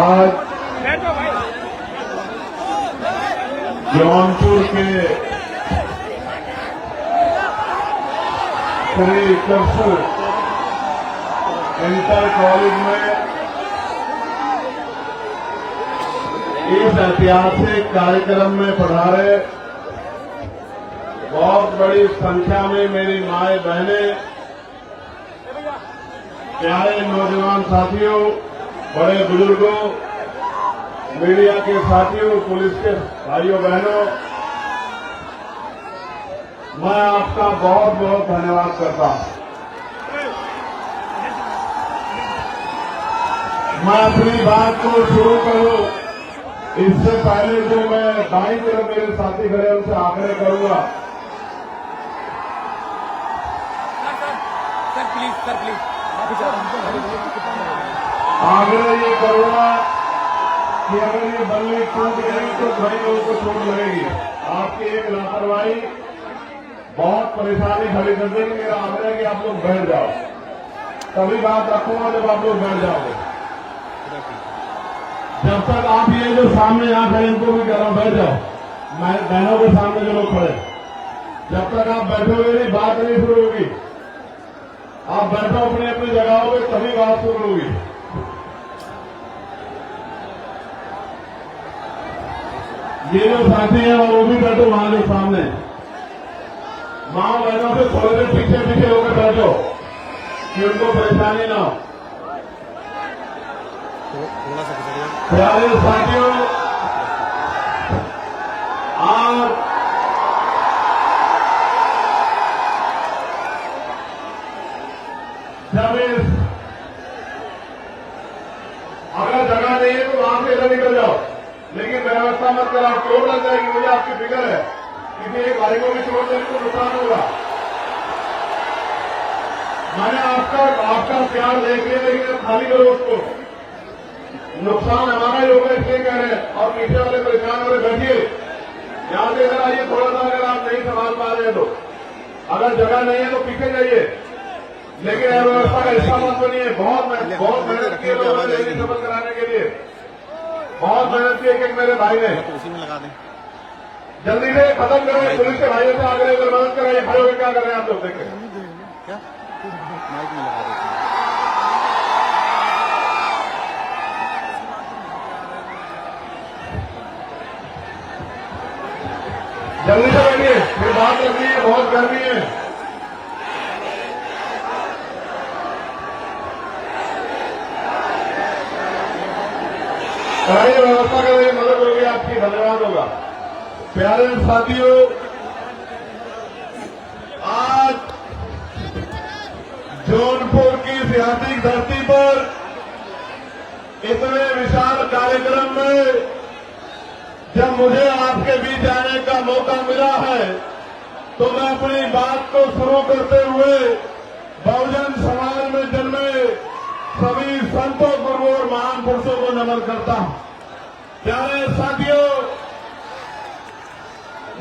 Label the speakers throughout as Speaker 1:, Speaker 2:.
Speaker 1: आज जौनपुर के Shri Krishna inter college में इस ऐतिहासिक कार्यक्रम में पधारे बहुत बड़ी संख्या में मेरी माए बहनें, प्यारे नौजवान साथियों, बड़े बुजुर्गों, मीडिया के साथियों, पुलिस के भाइयों बहनों, मैं आपका बहुत बहुत धन्यवाद करता हूं। मैं अपनी बात को शुरू करूं इससे पहले जो मैं दाईं तरफ मेरे साथी खड़े उनसे आग्रह करूंगा,
Speaker 2: सर प्लीज
Speaker 1: आग्रह ये करूंगा कि अगर ये बल्ली टूट गई तो कई लोगों को चोट लगेगी। आपकी एक लापरवाही बहुत परेशानी खड़ी कर देगी। मेरा आग्रह है कि आप लोग बैठ जाओ, तभी बात रखूंगा जब आप लोग बैठ जाओगे। जब तक आप ये जो सामने यहाँ खड़े इनको भी कह रहा हूं बैठ जाओ, बहनों के सामने जो लोग खड़े, जब तक आप बैठोगे नहीं बात नहीं शुरू होगी। आप बैठो अपनी अपनी जगहों पे, तभी बात शुरू होगी। ये जो साथी हैं वो भी बैठो वहां जो सामने, मां बहनों से थोड़े देर पीछे पीछे होकर बैठो कि उनको परेशानी ना हो। प्यारे साथियों, आज जब अगर जगह नहीं है तो वहां से इधर निकल जाओ, लेकिन व्यवस्था मत कराओ, चोट लग जाएगी। मुझे आपकी फिक्र है, किसी एक भाई को भी चोट देने को नुकसान होगा। मैंने आपका प्यार देख लिया, लेकिन खाली करो उसको, नुकसान हमारा ही होगा इसलिए कह रहे हैं। और पीछे वाले परेशान हो रहे, बैठिए, यहां से इधर आइए थोड़ा सा, अगर आप नहीं संभाल पा रहे हैं तो। अगर जगह नहीं है तो पीछे जाइए, लेकिन व्यवस्था का हिस्सा मत बनिए। बहुत मेहनत की लोगों ने शपथ कराने के लिए, बहुत मेहनत की एक मेरे भाई ने।
Speaker 2: उसी में लगा दें,
Speaker 1: जल्दी से खत्म करें। पुलिस के भाइयों से आगे अगर मदद कराइए। खड़े होकर क्या कर रहे हैं आप लोग, देखें
Speaker 2: क्या माइक में लगा देते हैं।
Speaker 1: जल्दी से बैठिए, फिर बात करनी है, बहुत गर्मी है। कराइए, व्यवस्था करिए, मदद होगी आपकी, धन्यवाद होगा। प्यारे साथियों, आज जौनपुर की ऐतिहासिक धरती पर इतने विशाल कार्यक्रम में जब मुझे आपके बीच आने का मौका मिला है, तो मैं अपनी बात को शुरू करते हुए बहुजन समाज में जन्मे सभी संतों, गुरुओं और महान पुरुषों को नमन करता हूं। प्यारे साथियों,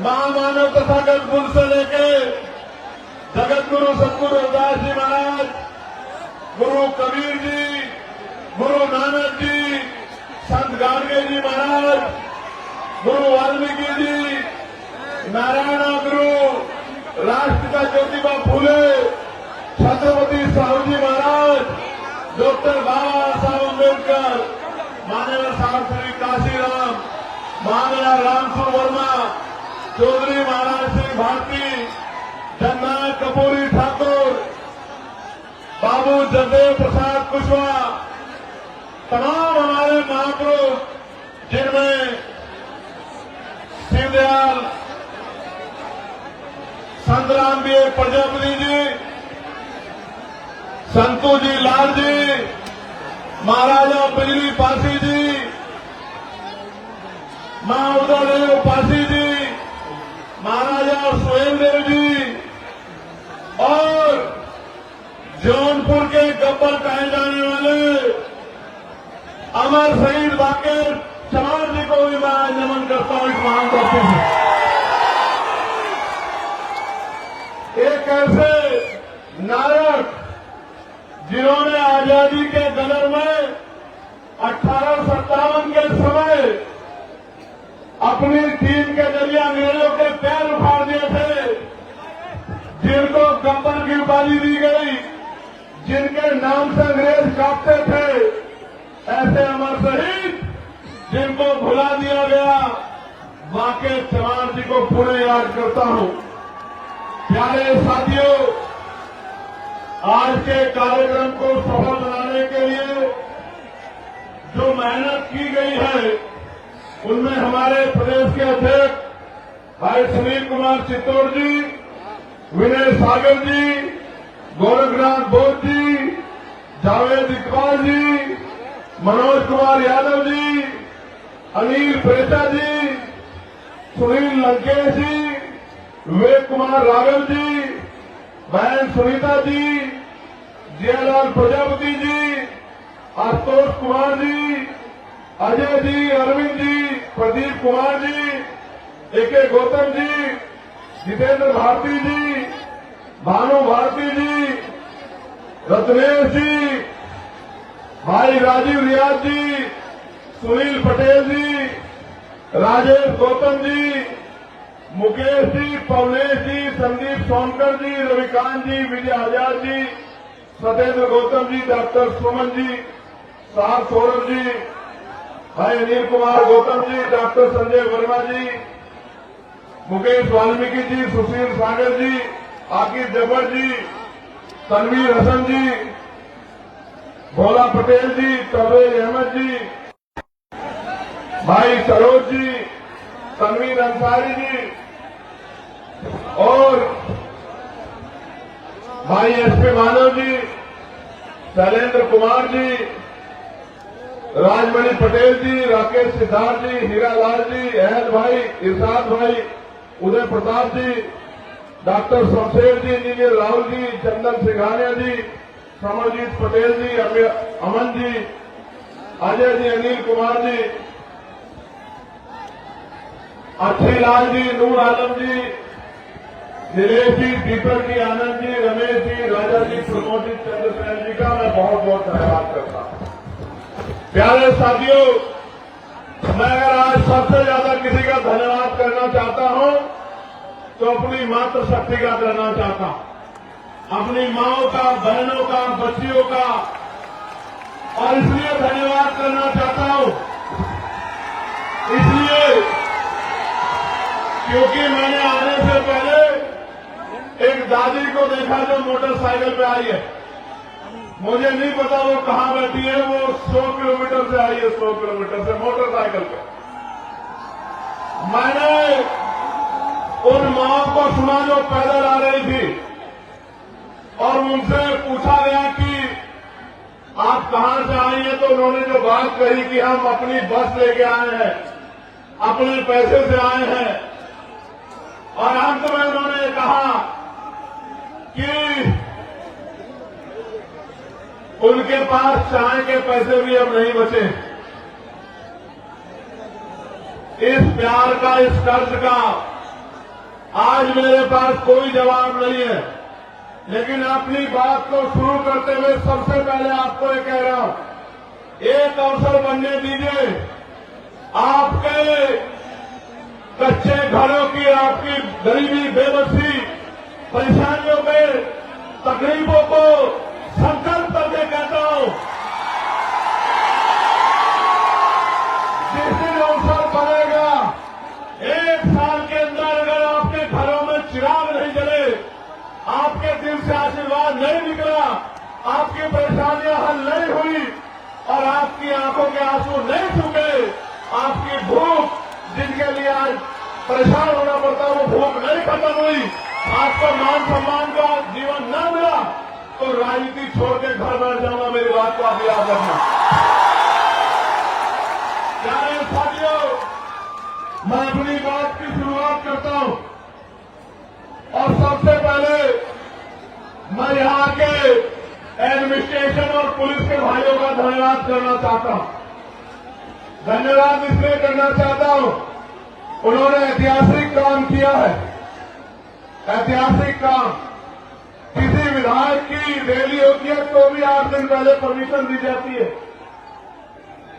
Speaker 1: महामानव तथागत गुरु से लेके जगत गुरु सतगुरु रविदास जी महाराज, गुरु कबीर जी, गुरु नानक जी, संत गाडगे जी महाराज, गुरु वाल्मीकि जी, नारायण गुरु, राष्ट्रपिता ज्योतिबा फूले, छत्रपति साहू जी महाराज, डॉक्टर बाबा साहब अम्बेडकर, माननीय साहब श्री काशीराम, माननीय रामसुर वर्मा, चौधरी महाराज सिंह भारती, जननायक कपूरी ठाकुर, बाबू जगदेव प्रसाद कुशवाहा, तमाम हमारे महापुरुष, जिनमें शिवदयाल, संतराम बी प्रजापति जी, संतू जी लाल जी, महाराजा बिजली पासी जी, मां उदयदेव पासी जी, महाराजा सुहेलदेव जी, और जौनपुर के गब्बर कहे जाने वाले अमर शहीद बाकेर चमार जी को भी मैं नमन करता हूं। इस महान धरती से एक ऐसे नायक जिन्होंने आजादी के कदर में 1857 के समय अपनी टीम के जरिए अंग्रेजों के पैर उखाड़ दिए थे, जिनको गब्बर की उपाधि दी गई, जिनके नाम से अंग्रेज कांपते थे, ऐसे अमर शहीद जिनको भुला दिया गया, वाकई चमार जी को पुनः याद करता हूं। प्यारे साथियों, आज के कार्यक्रम को सफल बनाने के लिए जो मेहनत की गई है, उनमें हमारे प्रदेश के अध्यक्ष भाई सुनील कुमार चित्तौड़ जी, विनय सागर जी, गोरखनाथ बोध जी, जावेद इकबाल जी, मनोज कुमार यादव जी, अनिल प्रेता जी, सुनील लंकेश जी, विवेक कुमार राघव जी, बहन सुनीता जी, जियालाल प्रजापति जी, आशुतोष कुमार जी, अजय जी, अरविंद जी, प्रदीप कुमार जी, ए.के. गौतम जी, जितेंद्र भारती जी, भानु भारती जी, रत्नेश जी, भाई राजीव रियाज जी, सुनील पटेल जी, राजेश गौतम जी, मुकेश जी, पवनेश जी, संदीप सोनकर जी, रविकांत जी, विजय आजाद जी, सत्येंद्र गौतम जी, डॉक्टर सुमन जी, साहब सौरभ जी, भाई अनिल कुमार गौतम जी, डॉक्टर संजय वर्मा जी, मुकेश वाल्मीकि जी, सुशील सागर जी, आकिब जबर जी, तनवीर हसन जी, भोला पटेल जी, तबरेज अहमद जी, भाई सरोज जी, तनवीर अंसारी जी और भाई एसपी मानव जी, शैलेंद्र कुमार जी, राजमणि पटेल जी, राकेश सिद्धार्थ जी, हीरा लाल जी, अहद भाई, इरशाद भाई, उदय प्रताप जी, डॉक्टर शमशेर जी, इंजीनियर राहुल जी, चंदन सिंघानिया जी, समरजीत पटेल जी, अमन जी, अजय जी, अनिल कुमार जी, अच्छी लाल जी, नूर आलम जी, नीलेश जी, दीपक जी, आनंद जी, रमेश जी, राजा जी, प्रमोद जी, चंद्रसेन जी का मैं बहुत बहुत धन्यवाद करता हूं। प्यारे साथियों, मैं अगर आज सबसे ज्यादा किसी का धन्यवाद करना चाहता हूं तो अपनी मातृशक्ति का करना चाहता हूं, अपनी माओं का, बहनों का, बच्चियों का, और इसलिए धन्यवाद करना चाहता हूं इसलिए क्योंकि मैंने आने से पहले एक दादी को देखा जो मोटरसाइकिल पे आई है। मुझे नहीं पता वो कहां बैठी है, वो 100 किलोमीटर से आई है, 100 किलोमीटर से मोटरसाइकिल पे। मैंने उन माओं को सुना जो पैदल आ रही थी और उनसे पूछा गया कि आप कहां से आई हैं, तो उन्होंने जो बात कही कि हम अपनी बस लेके आए हैं, अपने पैसे से आए हैं, और अंत में उन्होंने कहा कि उनके पास चाय के पैसे भी अब नहीं बचे। इस प्यार का, इस कर्ज का आज मेरे पास कोई जवाब नहीं है, लेकिन अपनी बात को शुरू करते हुए सबसे पहले आपको ये कह रहा हूं, एक अवसर बनने दीजिए। आपके कच्चे घरों की, आपकी गरीबी, बेबसी, परेशानियों में, तकलीफों को संकल्प करके कहता हूं, जिस दिन अवसर बनेगा, एक साल के अंदर अगर आपके घरों में चिराग नहीं जले, आपके दिल से आशीर्वाद नहीं निकला, आपकी परेशानियां हल नहीं हुई और आपकी आंखों के आंसू नहीं सूखे, आपकी भूख, जिनके लिए आज परेशान होना पड़ता, वो भूख नहीं खत्म हुई, आपको मान सम्मान का जीवन न मिला, तो राजनीति छोड़ के घर बैठ जाऊंगा। मेरी बात को आप याद रखना। प्यारे साथियों, मैं अपनी बात की शुरुआत करता हूं और सबसे पहले मैं यहां के एडमिनिस्ट्रेशन और पुलिस के भाइयों का धन्यवाद करना चाहता हूं। धन्यवाद इसलिए करना चाहता हूं, उन्होंने ऐतिहासिक काम किया है, ऐतिहासिक काम। किसी विधायक की रैली होती है तो भी 8 दिन पहले परमिशन दी जाती है,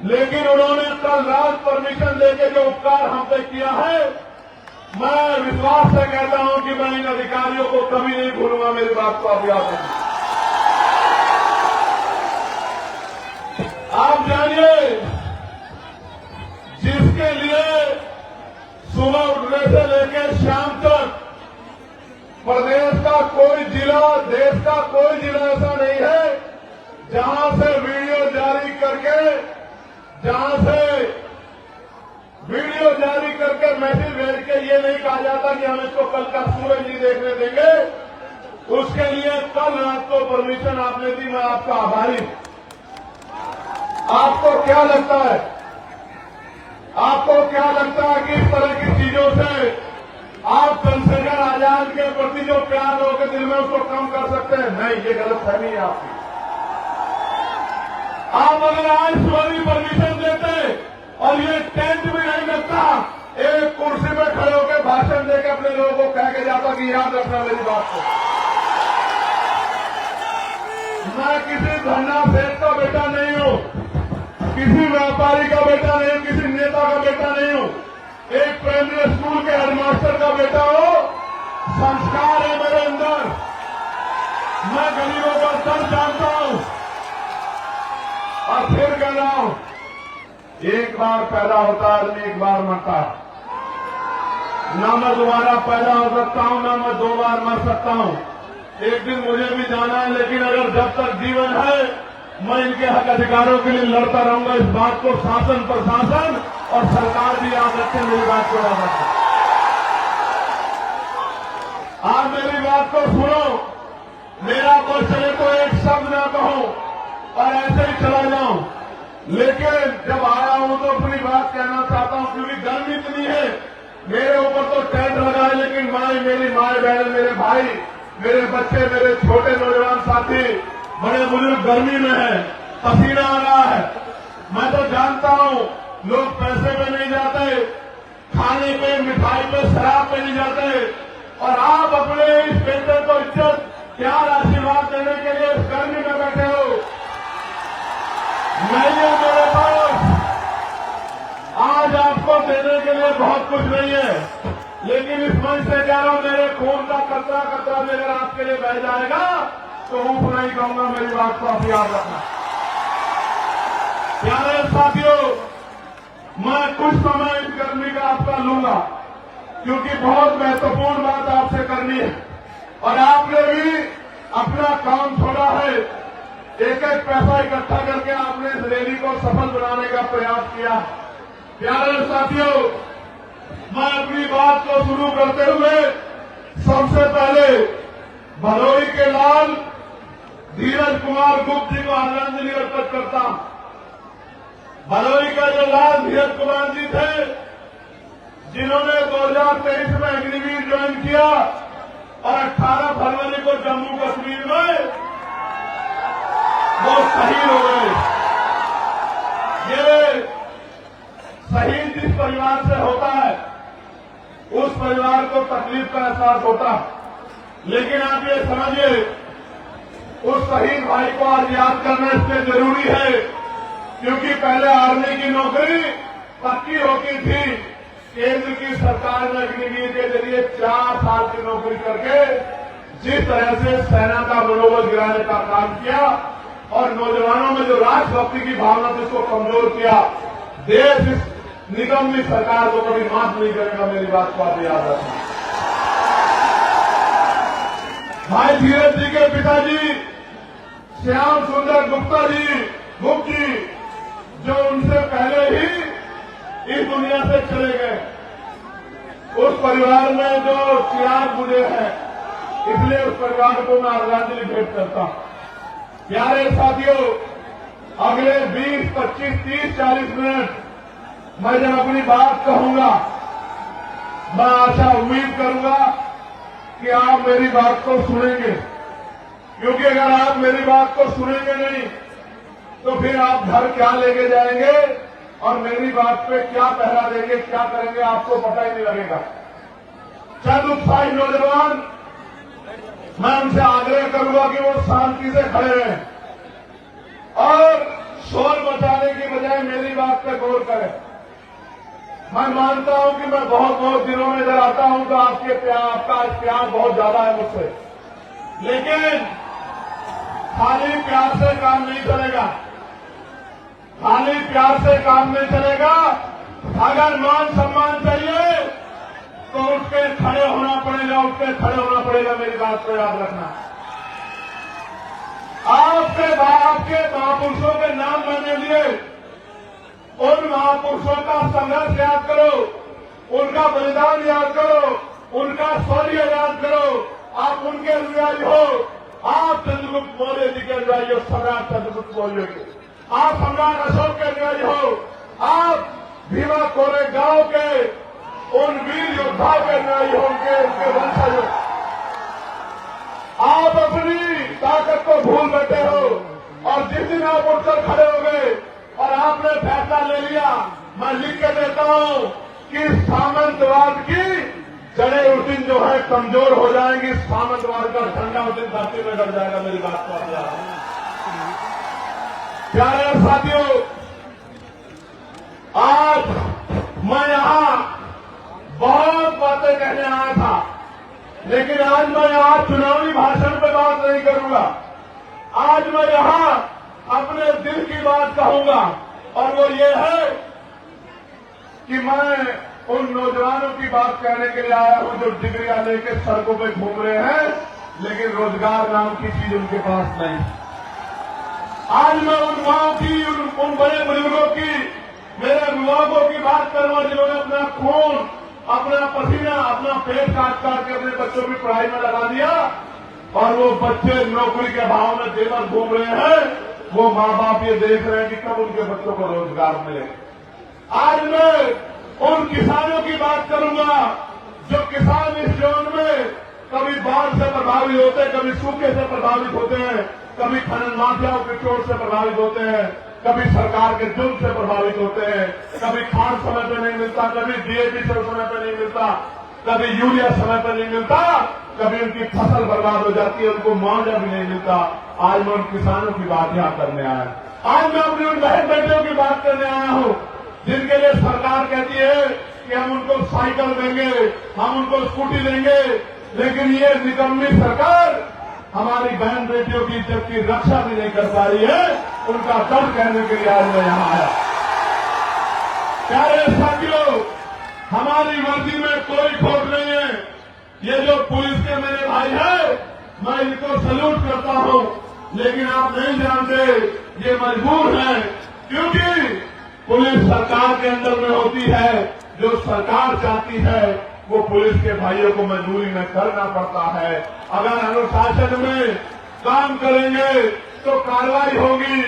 Speaker 1: लेकिन उन्होंने कल रात परमिशन लेके जो उपकार हम पे किया है, मैं विश्वास से कहता हूं कि मैं इन अधिकारियों को कभी नहीं भूलूंगा। मेरी बात को आप याद रखें। आप जानिए, जिसके लिए सुबह उठने से लेकर शाम तक प्रदेश का कोई जिला, देश का कोई जिला ऐसा नहीं है जहां से वीडियो जारी करके मैसेज भेज के ये नहीं कहा जाता कि हम इसको कल का सूरज नहीं देखने देंगे। उसके लिए कल रात को परमिशन आपने दी, मैं आपका आभारी हूं। आपको क्या लगता है कि इस तरह की चीजों से आप चंद्रशेखर आजाद के प्रति जो प्यार लोगों के दिल में उसको कम कर सकते हैं? नहीं, ये गलतफहमी है आपकी। आप अगर आज सुबह भी परमिशन देते और ये टेंट भी नहीं लगता, एक कुर्सी पे खड़े होकर भाषण देकर अपने लोगों को कह के जाता कि याद रखना मेरी बात को। मैं किसी धन्ना सेठ का बेटा नहीं हूं, किसी व्यापारी का बेटा नहीं हूं, किसी नेता का बेटा नहीं हूं। एक प्राइमरी स्कूल के हेडमास्टर का बेटा हो। संस्कार है मेरे अंदर, मैं गरीबों का दर्द जानता हूं। और फिर कह रहा हूं, एक बार पैदा होता है आदमी, एक बार मरता है। ना मैं दोबारा पैदा हो सकता हूं, ना मैं 2 बार मर सकता हूं। एक दिन मुझे भी जाना है, लेकिन अगर जब तक जीवन है मैं इनके हक अधिकारों के लिए लड़ता रहूंगा। इस बात को शासन, प्रशासन और सरकार भी याद रखें। मेरी बात को याद रखें। आप मेरी बात को सुनो। मेरा बस चले तो एक शब्द ना कहूं और ऐसे ही चला जाऊं, लेकिन जब आया हूं तो अपनी बात कहना चाहता हूं, क्योंकि गर्मी इतनी है। मेरे ऊपर तो टेंट लगा है, लेकिन मेरी माए बहन, मेरे भाई, मेरे बच्चे, मेरे छोटे नौजवान साथी, बड़े बुजुर्ग गर्मी में है, पसीना आ रहा है। मैं तो जानता हूं लोग पैसे पे नहीं जाते, खाने पे, मिठाई पे, शराब पे नहीं जाते, और आप अपने इस बेटे को इज्जत, प्यार, आशीर्वाद देने के लिए इस गर्मी में बैठे हो। नहीं है मेरे पास आज आपको देने के लिए बहुत कुछ नहीं है, लेकिन इस मंच से कह रहा हूं, मेरे खून का कतरा कतरा भी अगर आपके लिए बह जाएगा तो ऊप नहीं कहूंगा। मेरी बात को आप याद रखना। प्यारे साथियों, मैं कुछ समय इस गर्मी का आपका लूंगा, क्योंकि बहुत महत्वपूर्ण बात आपसे करनी है और आपने भी अपना काम छोड़ा है। एक एक पैसा इकट्ठा करके आपने इस रैली को सफल बनाने का प्रयास किया। प्यारे साथियों, मैं अपनी बात को शुरू करते हुए सबसे पहले भदोही के लाल धीरज कुमार गुप्त जी को आदरांजलि अर्पित करता हूं। भदोही का जो लाल धीरज कुमार जी थे, जिन्होंने 2023 में अग्निवीर ज्वाइन किया और 18 फरवरी को जम्मू कश्मीर में वो शहीद हो गए। ये शहीद जिस परिवार से होता है, उस परिवार को तकलीफ का एहसास होता है, लेकिन आप ये समझिए, उस शहीद भाई को आज याद करना इसलिए जरूरी है क्योंकि पहले आर्मी की नौकरी पक्की होती थी। केंद्र की सरकार ने अग्निवीर के जरिए 4 साल की नौकरी करके जिस तरह से सेना का मनोबल गिराने का काम किया और नौजवानों में जो राष्ट्रभक्ति की भावना थी उसको कमजोर किया, देश इस निगम सरकार को कभी माफ नहीं करेगा। मेरी बात को आप याद रखना। भाई धीरज जी के पिताजी श्याम सुंदर गुप्ता जी, गुप्त जी, जो उनसे पहले ही इस दुनिया से चले गए, उस परिवार में जो चिराग बुझे हैं, इसलिए उस परिवार को मैं आदरांजलि भेंट करता हूं। प्यारे साथियों, अगले 20, 25, 30, 40 मिनट मैं जब अपनी बात कहूंगा, मैं आशा उम्मीद करूंगा कि आप मेरी बात को सुनेंगे, क्योंकि अगर आप मेरी बात को सुनेंगे नहीं तो फिर आप घर क्या लेके जाएंगे और मेरी बात पे क्या पहरा देंगे, क्या करेंगे, आपको पता ही नहीं लगेगा। चंद उत्साही नौजवान, मैं उनसे आग्रह करूंगा कि वो शांति से खड़े रहें और शोर मचाने की बजाय मेरी बात पे गौर करें। मैं मानता हूं कि मैं बहुत दिनों में इधर आता हूं तो आपका प्यार बहुत ज्यादा है मुझसे, लेकिन खाली प्यार से काम नहीं चलेगा। खाली प्यार से काम नहीं चलेगा। अगर मान सम्मान चाहिए तो उठ के खड़े होना पड़ेगा, मेरी बात को याद रखना। आपके महापुरुषों के नाम मैंने लिए, उन महापुरुषों का संघर्ष याद करो, उनका बलिदान याद करो, उनका शौर्य याद करो। आप उनके अनुयायी हो, आप चंद्रगुप्त मौर्य जी के अनुयायी हो, सम्राट चंद्रगुप्त मौर्य के। आप सम्राट अशोक के अनुयायी हो, आप भीमा कोरेगांव के उन वीर योद्धाओं के अनुयायी हो, उनके वंशज हो। आप अपनी ताकत को भूल बैठे हो और जिस दिन आप उठकर खड़े हो गए और आपने फैसला ले लिया, मैं लिख के देता हूं कि सामंतवाद की जड़ें उस दिन जो है कमजोर हो जाएंगी, सामंतवाद का झंडा उस दिन धरती में गड़ जाएगा। मेरी बात को याद। प्यारे साथियों, आज मैं यहां बहुत बातें कहने आया था, लेकिन आज मैं यहां चुनावी भाषण पे बात नहीं करूंगा। आज मैं यहां अपने दिल की बात कहूंगा, और वो ये है कि मैं उन नौजवानों की बात कहने के लिए आया हूं जो डिग्रियां लेके सड़कों पे घूम रहे हैं, लेकिन रोजगार नाम की चीज उनके पास नहीं। आज मैं उन माओ की, उन बड़े बुजुर्गों की, मेरे अभिभावकों की बात करूंगा जिन्होंने अपना खून, अपना पसीना, अपना पेट काट के अपने बच्चों की पढ़ाई में लगा दिया, और वो बच्चे नौकरी के अभाव में जेवर घूम रहे हैं। वो माँ बाप ये देख रहे हैं कि कब उनके बच्चों को रोजगार मिले। आज मैं उन किसानों की बात करूंगा जो किसान इस जोन में कभी बाढ़ से प्रभावित होते हैं, कभी सूखे से प्रभावित होते हैं, कभी खनन माफियाओं के चोट से प्रभावित होते हैं, कभी सरकार के जुल्म से प्रभावित होते हैं, कभी खाद समय पर नहीं मिलता, कभी डीएपी समय पर नहीं मिलता, कभी यूरिया समय पर नहीं मिलता, कभी उनकी फसल बर्बाद हो जाती है, उनको मुआवजा भी नहीं मिलता। आज मैं उन किसानों की बात यहां करने आया। आज मैं अपनी उन बहन बेटियों की बात करने आया हूं जिनके लिए सरकार कहती है कि हम उनको साइकिल देंगे, हम उनको स्कूटी देंगे, लेकिन ये निकम्मी सरकार हमारी बहन बेटियों की इज्जत की रक्षा भी नहीं कर पा रही है। उनका दर्द कहने के लिए आज मैं यहां आया। प्यारे साथियों, हमारी वर्दी में कोई खोट नहीं है। ये जो पुलिस के मेरे भाई हैं, मैं इनको सल्यूट करता हूं, लेकिन आप नहीं जानते ये मजबूर हैं, क्योंकि पुलिस सरकार के अंदर में होती है। जो सरकार चाहती है वो पुलिस के भाइयों को मजबूरी में करना पड़ता है। अगर अनुशासन में काम करेंगे तो कार्रवाई होगी,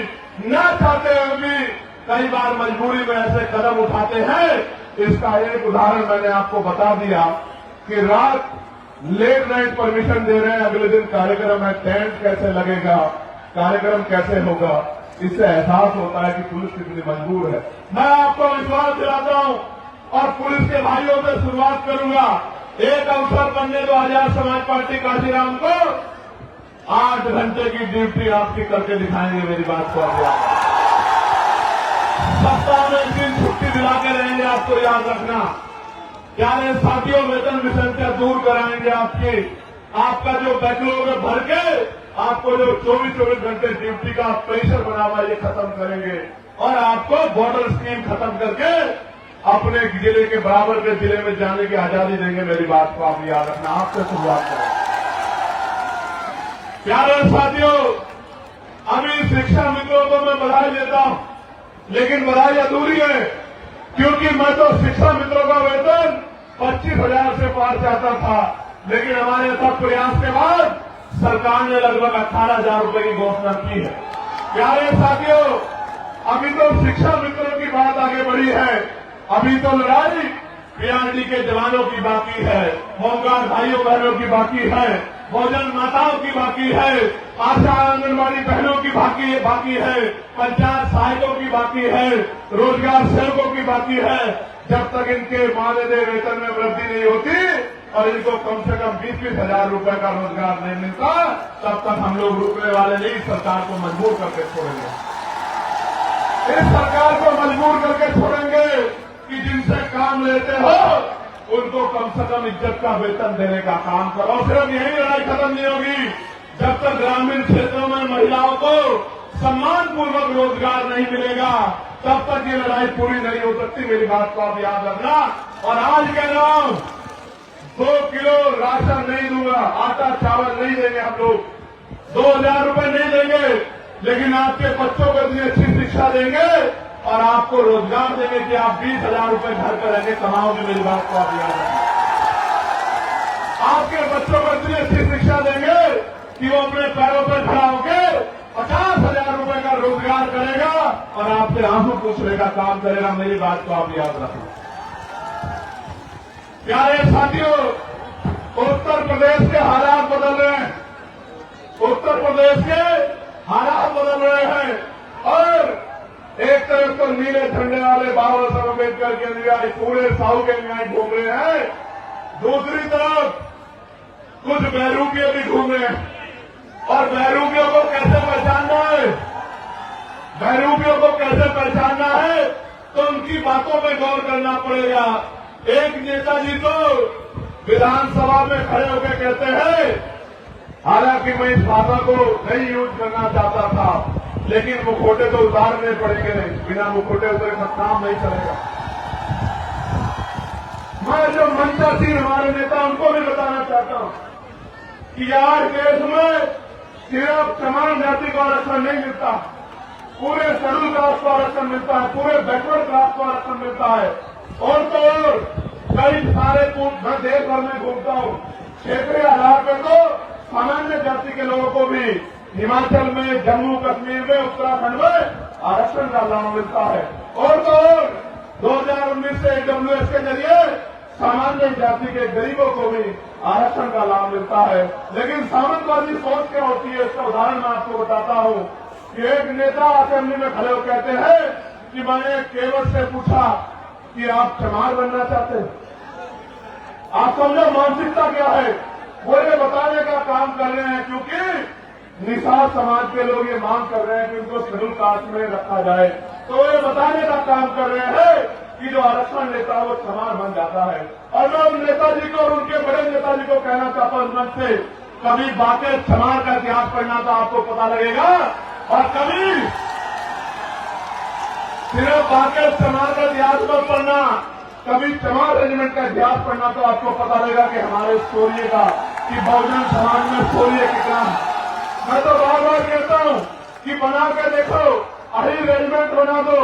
Speaker 1: न चाहते हुए भी कई बार मजबूरी में ऐसे कदम उठाते हैं। इसका एक उदाहरण मैंने आपको बता दिया कि रात लेट नाइट परमिशन दे रहे हैं, अगले दिन कार्यक्रम है, टेंट कैसे लगेगा, कार्यक्रम कैसे होगा। इससे एहसास होता है कि पुलिस कितनी मजबूर है। मैं आपको विश्वास दिलाता हूं और पुलिस के भाइयों से शुरुआत करूंगा। एक अवसर बनने दो आजाद समाज पार्टी काशीराम को 8 घंटे की ड्यूटी आपकी करके दिखाएंगे। मेरी बात को सप्ताह में 1 दिन छुट्टी दिला के रहेंगे, आपको याद रखना। प्यारे साथियों, वेतन विषय से दूर कराएंगे आपका जो बैकलॉग है भर के, आपको जो 24 घंटे ड्यूटी का प्रेशर बना हुआ ये खत्म करेंगे, और आपको बॉर्डर स्कीम खत्म करके अपने जिले के बराबर के जिले में जाने की आजादी देंगे। मेरी बात को आप याद रखना। आपसे शुरुआत करें। प्यारे साथियों, अभी शिक्षा मित्रों को मैं बधाई देता हूं, लेकिन बधाई अधूरी है, क्योंकि मैं तो शिक्षा मित्रों का वेतन 25,000 से पार जाता था, लेकिन हमारे सब प्रयास के बाद सरकार ने लगभग 18,000 रुपए की घोषणा की है। प्यारे साथियों, अभी तो शिक्षा मित्रों की बात आगे बढ़ी है, अभी तो लड़ाई पीआरडी के जवानों की बाकी है, होमगार्ड भाइयों बहनों की बाकी है, भोजन माताओं की बाकी है, आशा आंगनबाड़ी बहनों की बाकी है, पंचायत सहायकों की बाकी है, रोजगार सेवकों की बाकी है। जब तक इनके मानदेय वेतन में वृद्धि नहीं होती और इनको कम से कम 20-20 हजार रुपए का रोजगार नहीं मिलता, तब तक हम लोग रुकने वाले नहीं, सरकार को मजबूर करके छोड़ेंगे। इस सरकार को मजबूर करके छोड़ेंगे कि जिनसे काम लेते हो उनको कम से कम इज्जत का वेतन देने का काम करो। सिर्फ यही लड़ाई खत्म नहीं होगी जब तक ग्रामीण क्षेत्रों में महिलाओं को सम्मानपूर्वक रोजगार नहीं मिलेगा, तब तक ये लड़ाई पूरी नहीं हो सकती। मेरी बात को आप याद रखना। और आज कह रहा हूं 2 किलो राशन नहीं दूंगा, आटा चावल नहीं देंगे हम लोग, 2000 रुपए नहीं देंगे, लेकिन आपके बच्चों को इतनी अच्छी शिक्षा देंगे और आपको रोजगार देंगे कि आप 20,000 रुपए घर पर रहकर कमाओगे। मेरी बात को आप याद रखें। आपके बच्चों को इतनी अच्छी शिक्षा देंगे कि वो अपने पैरों पर खड़ा होकर 50,000 रुपए का रोजगार करेगा और आपसे आंसू पूछने का काम करेगा। मेरी बात को आप याद रखें। प्यारे साथियों, उत्तर प्रदेश के हालात बदल रहे हैं, उत्तर प्रदेश के हालात बदल रहे हैं और एक तरफ तो नीले झंडे वाले बाबा साहब अम्बेडकर के अनुयायी पूरे साउथ के अनुयायी घूम रहे हैं, दूसरी तरफ कुछ बहरूपिये भी घूम रहे हैं। और बहरूपियों को कैसे पहचानना है, बहरूपियों को कैसे पहचानना है, तो उनकी बातों में गौर करना पड़ेगा। एक नेताजी तो विधानसभा में खड़े होकर कहते हैं, हालांकि मैं इस भाषा को नहीं यूज करना चाहता था, लेकिन मुखौटे तो उतारने पड़ेंगे, बिना मुखौटे उतरे काम नहीं चलेगा। मैं जो मंचासीन हमारे नेता उनको भी बताना चाहता हूं कि आज देश में सिर्फ चमार जाति को आरक्षण नहीं मिलता, पूरे शेड्यूल कास्ट को आरक्षण मिलता है, पूरे बैकवर्ड कास्ट को आरक्षण मिलता है। और तो और कई सारे मैं देश भर में घूमता हूं, क्षेत्रीय आधार पर तो सामान्य जाति के लोगों को भी हिमाचल में, जम्मू कश्मीर में, उत्तराखंड में आरक्षण का लाभ मिलता है। और तो और 2019 से AWS के जरिए सामान्य जाति के गरीबों को भी आरक्षण का लाभ मिलता है। लेकिन सामंतवादी सोच क्या होती है, इसका उदाहरण मैं आपको बताता हूं कि एक नेता असेंबली में खड़े होकर कहते हैं कि मैंने केवल से पूछा कि आप चमार बनना चाहते हैं। आप समझो मानसिकता क्या है, वो ये बताने का काम कर रहे हैं, क्योंकि निषाद समाज के लोग ये मांग कर रहे हैं कि उनको शेड्यूल कास्ट में रखा जाए, तो ये बताने का काम कर रहे हैं कि जो आरक्षण लेता है वो चमार बन जाता है। और मैं उन नेताजी को और उनके बड़े नेताजी को कहना चाहता हूं मंच से, कभी बाकी चमार का इतिहास पढ़ना तो आपको पता लगेगा, और कभी सिर्फ बाकी चमार का इतिहास मत पढ़ना, कभी चमार रेजिमेंट का इतिहास पढ़ना तो आपको पता लगेगा कि हमारे शौर्य का, कि बहुजन समाज में शौर्य कितना। मैं तो बार बार कहता हूं कि बना के देखो, अहिर रेजिमेंट बना दो,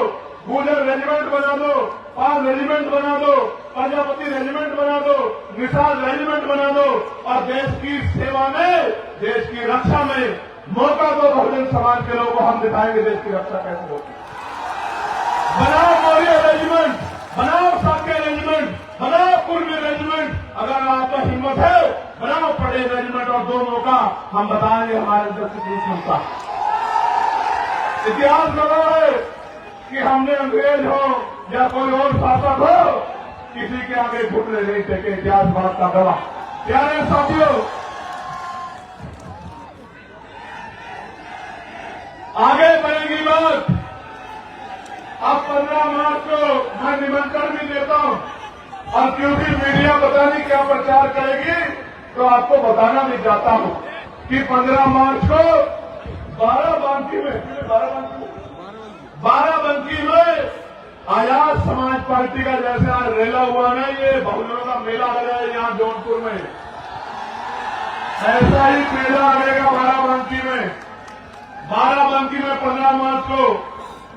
Speaker 1: गुजर रेजिमेंट बना दो, पाल रेजिमेंट बना दो, प्रजापति रेजिमेंट बना दो, निषाद रेजिमेंट बना दो, और देश की सेवा में, देश की रक्षा में मौका दो बहुजन समाज के लोगों को, हम दिखाएंगे देश की रक्षा कैसे होती। बनाओ मौर्य रेजिमेंट, बनाओ साक्य रेजिमेंट, बनाओ कुर्मी रेजिमेंट, अगर आपका हिम्मत है बनाओ पटेल रेजिमेंट, और दोनों का हम बताएंगे हमारे अंदर कितनी क्षमता। इतिहास लगा है कि हमने अंग्रेज हो या कोई और शासक हो, किसी के आगे घुटने नहीं टेके, इतिहास बात का गवाह। प्यारे साथियों, आगे बढ़ेगी बात। अब 15 मार्च को मैं निमंत्रण भी देता हूं, और क्योंकि मीडिया पता नहीं क्या प्रचार करेगी, तो आपको बताना भी चाहता हूं कि 15 मार्च को बाराबंकी में आजाद समाज पार्टी का जैसे आज रेला हुआ ना, ये बहुजनों का मेला लगा है यहां जौनपुर में, ऐसा ही मेला लगेगा बाराबंकी में। बाराबंकी में 15 मार्च को,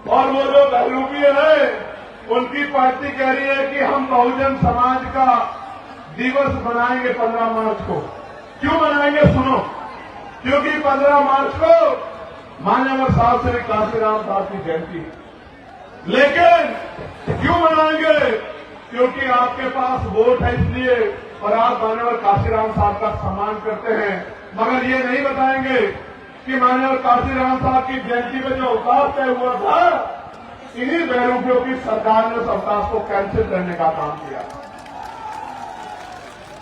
Speaker 1: और वो जो बहरूपिये है उनकी पार्टी कह रही है कि हम बहुजन समाज का दिवस बनाएंगे 15 मार्च को। क्यों बनाएंगे सुनो, क्योंकि 15 मार्च को मान्यवर साहब श्री काशीराम साहब की जयंती है। लेकिन क्यों मनाएंगे, क्योंकि आपके पास वोट है इसलिए, और आप मान्यवर काशीराम साहब का सम्मान करते हैं, मगर ये नहीं बताएंगे कि मान्यवर काशीराम साहब की जयंती में जो अवकाश तय हुआ था, इन्हीं बहरूपियों की सरकार ने उस अवकाश को कैंसिल करने का काम किया।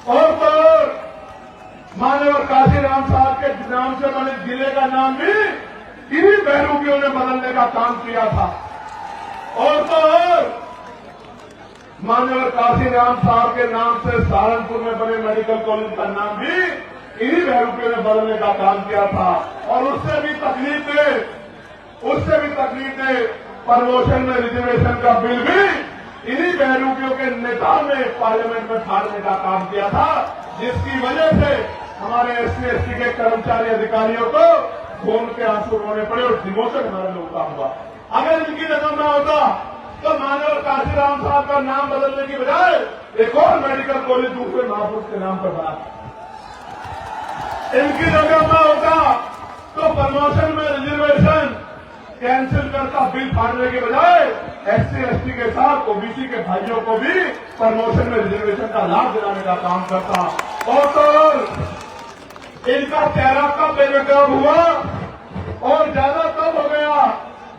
Speaker 1: और तो मान्यवर काशीराम साहब के नाम से बने जिले का नाम भी इन्हीं बहरूपियों ने बदलने का काम किया था। और तो और माननीय काशीराम साहब के नाम से सहारनपुर में बने मेडिकल कॉलेज का नाम भी इन्हीं बहरूपियों ने बदलने का काम किया था। और उससे भी तकलीफ ने प्रमोशन में रिजर्वेशन का बिल भी इन्हीं बहरूपियों के नेता ने पार्लियामेंट में फाड़ने का काम किया था, जिसकी वजह से हमारे SC/ST के कर्मचारी अधिकारियों को खून के आंसू रोने पड़े और डिमोशन हमारे लोगों का हुआ। अगर इनकी जगह में होता तो माननीय काशीराम साहब का नाम बदलने की बजाय एक और मेडिकल कॉलेज दूसरे महापुरुष के नाम पर बना। इनकी जगह में होता तो प्रमोशन में रिजर्वेशन कैंसिल करता, बिल फाड़ने के बजाय SC/ST के साथ OBC के भाइयों को भी प्रमोशन में रिजर्वेशन का लाभ दिलाने का काम करता। और तो इनका चेहरा कब बेनकाब हुआ और ज्यादा कब हो गया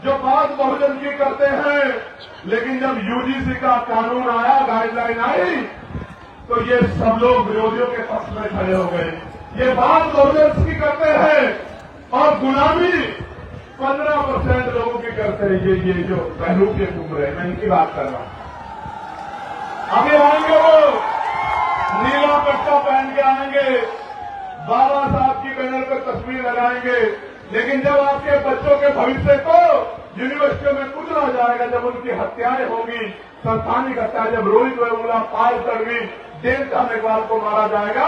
Speaker 1: जो बात बहुजन की करते हैं, लेकिन जब UGC का कानून आया, गाइडलाइन आई, तो ये सब लोग विरोधियों के पक्ष में खड़े हो गए। ये बात बहुजन की करते हैं और गुलामी 15% लोगों की करते हैं। ये जो बहरूप के घूम रहे हैं, मैं इनकी बात कर रहा हूं। आगे आएंगे वो नीला पट्टा पहन के आएंगे, बाबा साहब की बैनर पर तस्वीर लगाएंगे, लेकिन जब आपके बच्चों के भविष्य को यूनिवर्सिटियों में कुचला जाएगा, जब उनकी हत्याएं होंगी, संस्थानिक हत्या, जब रोहित वेमुला, पायल तड़वी, देवता मेघवाल को मारा जाएगा,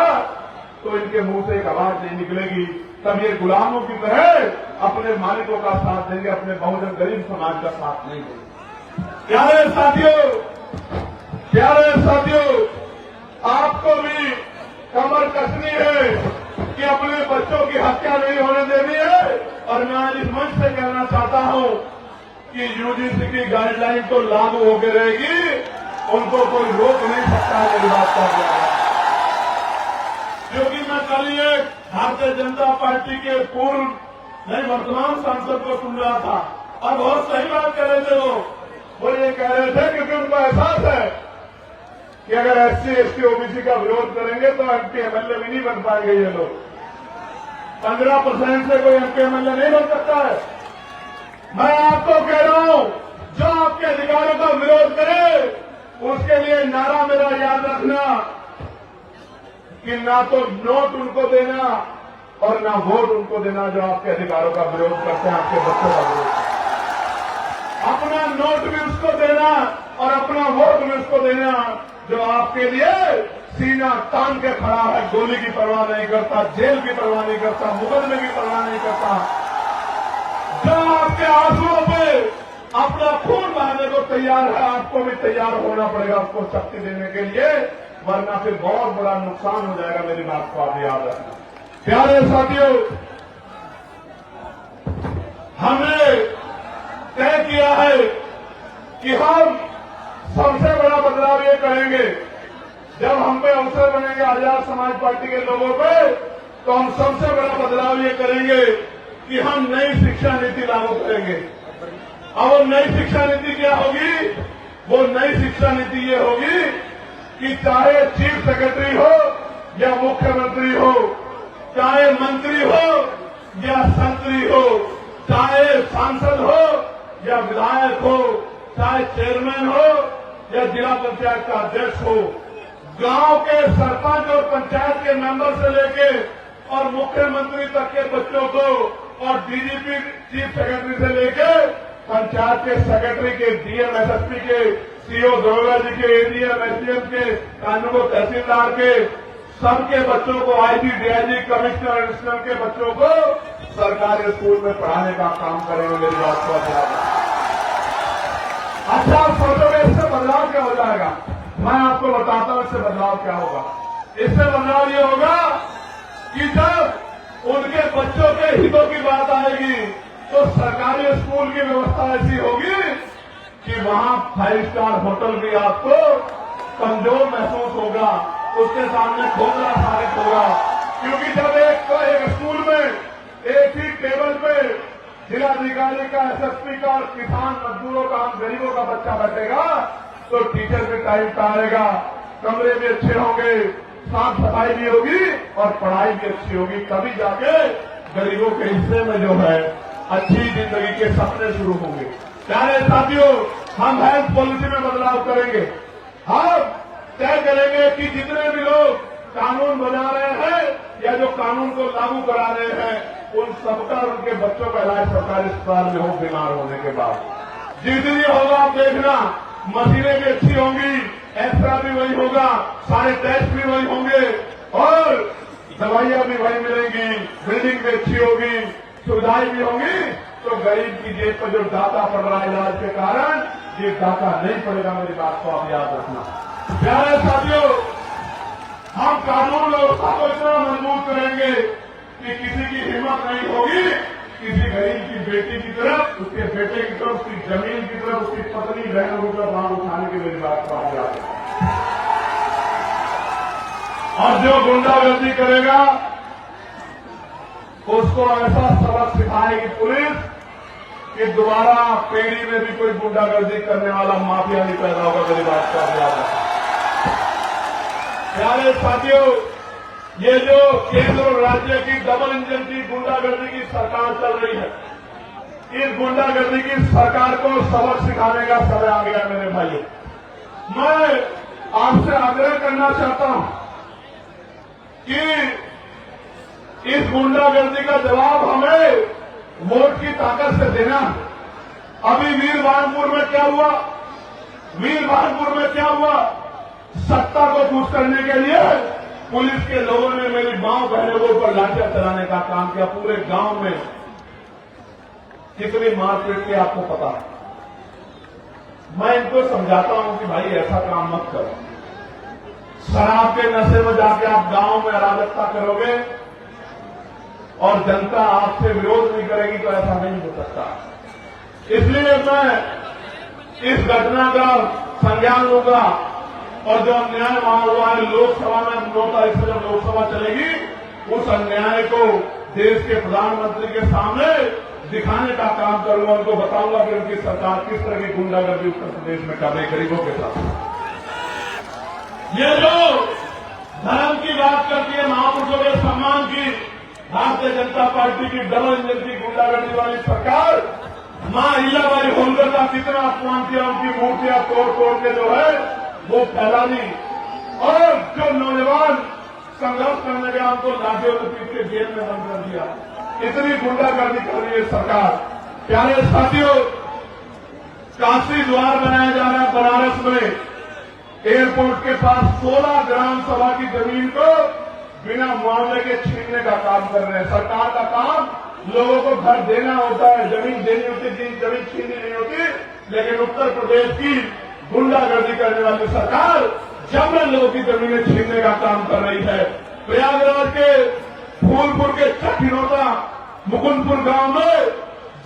Speaker 1: तो इनके मुंह से एक आवाज नहीं निकलेगी। तब ये गुलामों की तरह अपने मालिकों का साथ देंगे, अपने बहुजन गरीब समाज का साथ नहीं देंगे। प्यारे साथियों, आपको भी कमर कसनी है कि अपने बच्चों की हत्या नहीं होने देनी है। और मैं आज इस मंच से कहना चाहता हूं कि UGC की गाइडलाइन तो लागू होकर रहेगी, उनको कोई रोक नहीं सकता है। मेरी बात कर रहा है, क्योंकि मैं कल ये भारतीय जनता पार्टी के वर्तमान सांसद को सुन रहा था और बहुत सही बात कर रहे थे। वो ये कह रहे थे क्योंकि उनको एहसास है कि अगर SC/ST OBC का विरोध करेंगे तो MP MLA भी नहीं बन पाएंगे ये लोग। 15% से कोई MP MLA नहीं बन सकता है। मैं आपको कह रहा हूं, जो आपके अधिकारों का विरोध करे उसके लिए नारा मेरा याद रखना कि ना तो नोट उनको देना और ना वोट उनको देना जो आपके अधिकारों का विरोध करते हैं, आपके बच्चों का विरोध। अपना नोट भी उसको देना और अपना वोट भी उसको देना जो आपके लिए सीना तान के खड़ा है, गोली की परवाह नहीं करता, जेल की परवाह नहीं करता, मुकदमे की परवाह नहीं करता, जो आपके आंसुओं पे अपना खून बहाने को तैयार है। आपको भी तैयार होना पड़ेगा उसको शक्ति देने के लिए, वरना फिर बहुत बड़ा नुकसान हो जाएगा। मेरी बात को आप याद रखना। प्यारे साथियों, हमने तय किया है कि हम सबसे बड़ा बदलाव ये करेंगे, जब हम पे अवसर बनेंगे आजाद समाज पार्टी के लोगों पे, तो हम सबसे बड़ा बदलाव ये करेंगे कि हम नई शिक्षा नीति लागू करेंगे। अब वो नई शिक्षा नीति क्या होगी? वो नई शिक्षा नीति ये होगी कि चाहे चीफ सेक्रेटरी हो या मुख्यमंत्री हो, चाहे मंत्री हो या संतरी हो, चाहे सांसद हो या विधायक हो, चाहे चेयरमैन हो या जिला पंचायत का अध्यक्ष हो, गांव के सरपंच और पंचायत के मेंबर से लेके और मुख्यमंत्री तक के बच्चों को और DGP चीफ सेक्रेटरी से लेके पंचायत के सेक्रेटरी के, DM SSP के, CO दरोगा जी के, ADM SDM के, कानून तहसीलदार के, सबके बच्चों को IG DIG कमिश्नर एडिशनल के बच्चों को सरकारी स्कूल में पढ़ाने का काम करेंगे। मेरी बात को अच्छा सोचोगे इससे बदलाव क्या हो जाएगा? मैं आपको बताता हूं इससे बदलाव क्या होगा। इससे बदलाव ये होगा कि जब उनके बच्चों के हितों की बात आएगी तो सरकारी स्कूल की व्यवस्था ऐसी होगी कि वहां 5 स्टार होटल भी आपको कमजोर महसूस होगा, उसके सामने खोखला साबित होगा। क्योंकि जब एक स्कूल में एक ही टेबल पे जिलाधिकारी का, SSP का और किसान मजदूरों का, गरीबों का बच्चा बैठेगा तो टीचर भी टाइम पे आएगा, कमरे भी अच्छे होंगे, साफ सफाई भी होगी और पढ़ाई भी अच्छी होगी। तभी जाके गरीबों के हिस्से में जो है अच्छी जिंदगी के सपने शुरू होंगे। प्यारे साथियों, हम हेल्थ पॉलिसी में बदलाव करेंगे। हम तय करेंगे कि जितने भी लोग कानून बना रहे हैं या जो कानून को लागू करा रहे हैं, उन सबका उनके बच्चों का इलाज सरकारी अस्पताल में हो बीमार होने के बाद। जितनी होगा आप देखना, मशीनें भी अच्छी होंगी, एक्सरा भी वही होगा, सारे टेस्ट भी वही होंगे और दवाइयां भी वही मिलेंगी, बिल्डिंग भी अच्छी होगी, सुविधाएं भी होंगी। तो गरीब की जेब पर जो डाका पड़ रहा है इलाज के कारण, ये डाका नहीं पड़ेगा। मेरी बात को आप याद रखना। प्यारे साथियों, हम कानून व्यवस्था को इतना मजबूत करेंगे कि किसी की हिम्मत नहीं होगी किसी गरीब की बेटी की तरफ, उसके बेटे की तरफ, उसकी जमीन की तरफ, उसकी पत्नी बहनों की तरफ हाथ उठाने की। मेरी बात को आप याद रखना। और जो गुंडागर्दी करेगा उसको ऐसा सबक सिखाएगी पुलिस कि दोबारा पीढ़ी में भी कोई गुंडागर्दी करने वाला माफिया नहीं पैदा होगा। मेरी बात को आप याद रखना। प्यारे साथियों, ये जो केंद्र और राज्य की डबल इंजन की गुंडागर्दी की सरकार चल रही है, इस गुंडागर्दी की सरकार को सबक सिखाने का समय आ गया। मेरे भाइयों, मैं आपसे आग्रह करना चाहता हूं कि इस गुंडागर्दी का जवाब हमें वोट की ताकत से देना। अभी वीरवानपुर में क्या हुआ? वीरवानपुर में क्या हुआ? सत्ता को खुश करने के लिए पुलिस के लोगों ने मेरी मां बहनों के ऊपर लाठियां चलाने का काम किया। पूरे गांव में कितनी मारपीट की आपको पता है। मैं इनको समझाता हूं कि भाई ऐसा काम मत करो। शराब के नशे में जाके आप गांव में अराजकता करोगे और जनता आपसे विरोध नहीं करेगी तो ऐसा नहीं हो सकता। इसलिए मैं इस घटना का संज्ञान लूंगा और जो अन्याय वहां हुआ है लोकसभा में 9 तारीख से जब लोकसभा चलेगी, उस अन्याय को देश के प्रधानमंत्री के सामने दिखाने का काम करूंगा। उनको बताऊंगा कि उनकी सरकार किस तरह की गुंडागर्दी उत्तर प्रदेश में कर रही गरीबों के साथ। ये जो धर्म की बात करती है, महापुरुषों के सम्मान की, भारतीय जनता पार्टी की डबल इंजन की गुंडागर्दी वाली सरकार मां अहिल्याबाई होलकर का कितना अपमान किया। उनकी मूर्तियां तोड़ तोड़ के जो है वो फैला दी और जो नौजवान संघर्ष करने गया उनको लाठियों से पीट के जेल में बंद कर दिया। इतनी गुंडागर्दी कर रही है सरकार। प्यारे साथियों, काशी द्वार बनाया जा रहा है बनारस में। एयरपोर्ट के पास 16 ग्राम सभा की जमीन को बिना मुआवजे के छीनने का काम कर रहे हैं। सरकार का काम लोगों को घर देना होता है, जमीन देनी होती है, जमीन छीननी नहीं होती। लेकिन उत्तर प्रदेश की गुंडागर्दी करने वाली सरकार जबरन लोगों की जमीनें छीनने का काम कर रही है। प्रयागराज के फूलपुर के चटिनोता मुकुंदपुर गांव में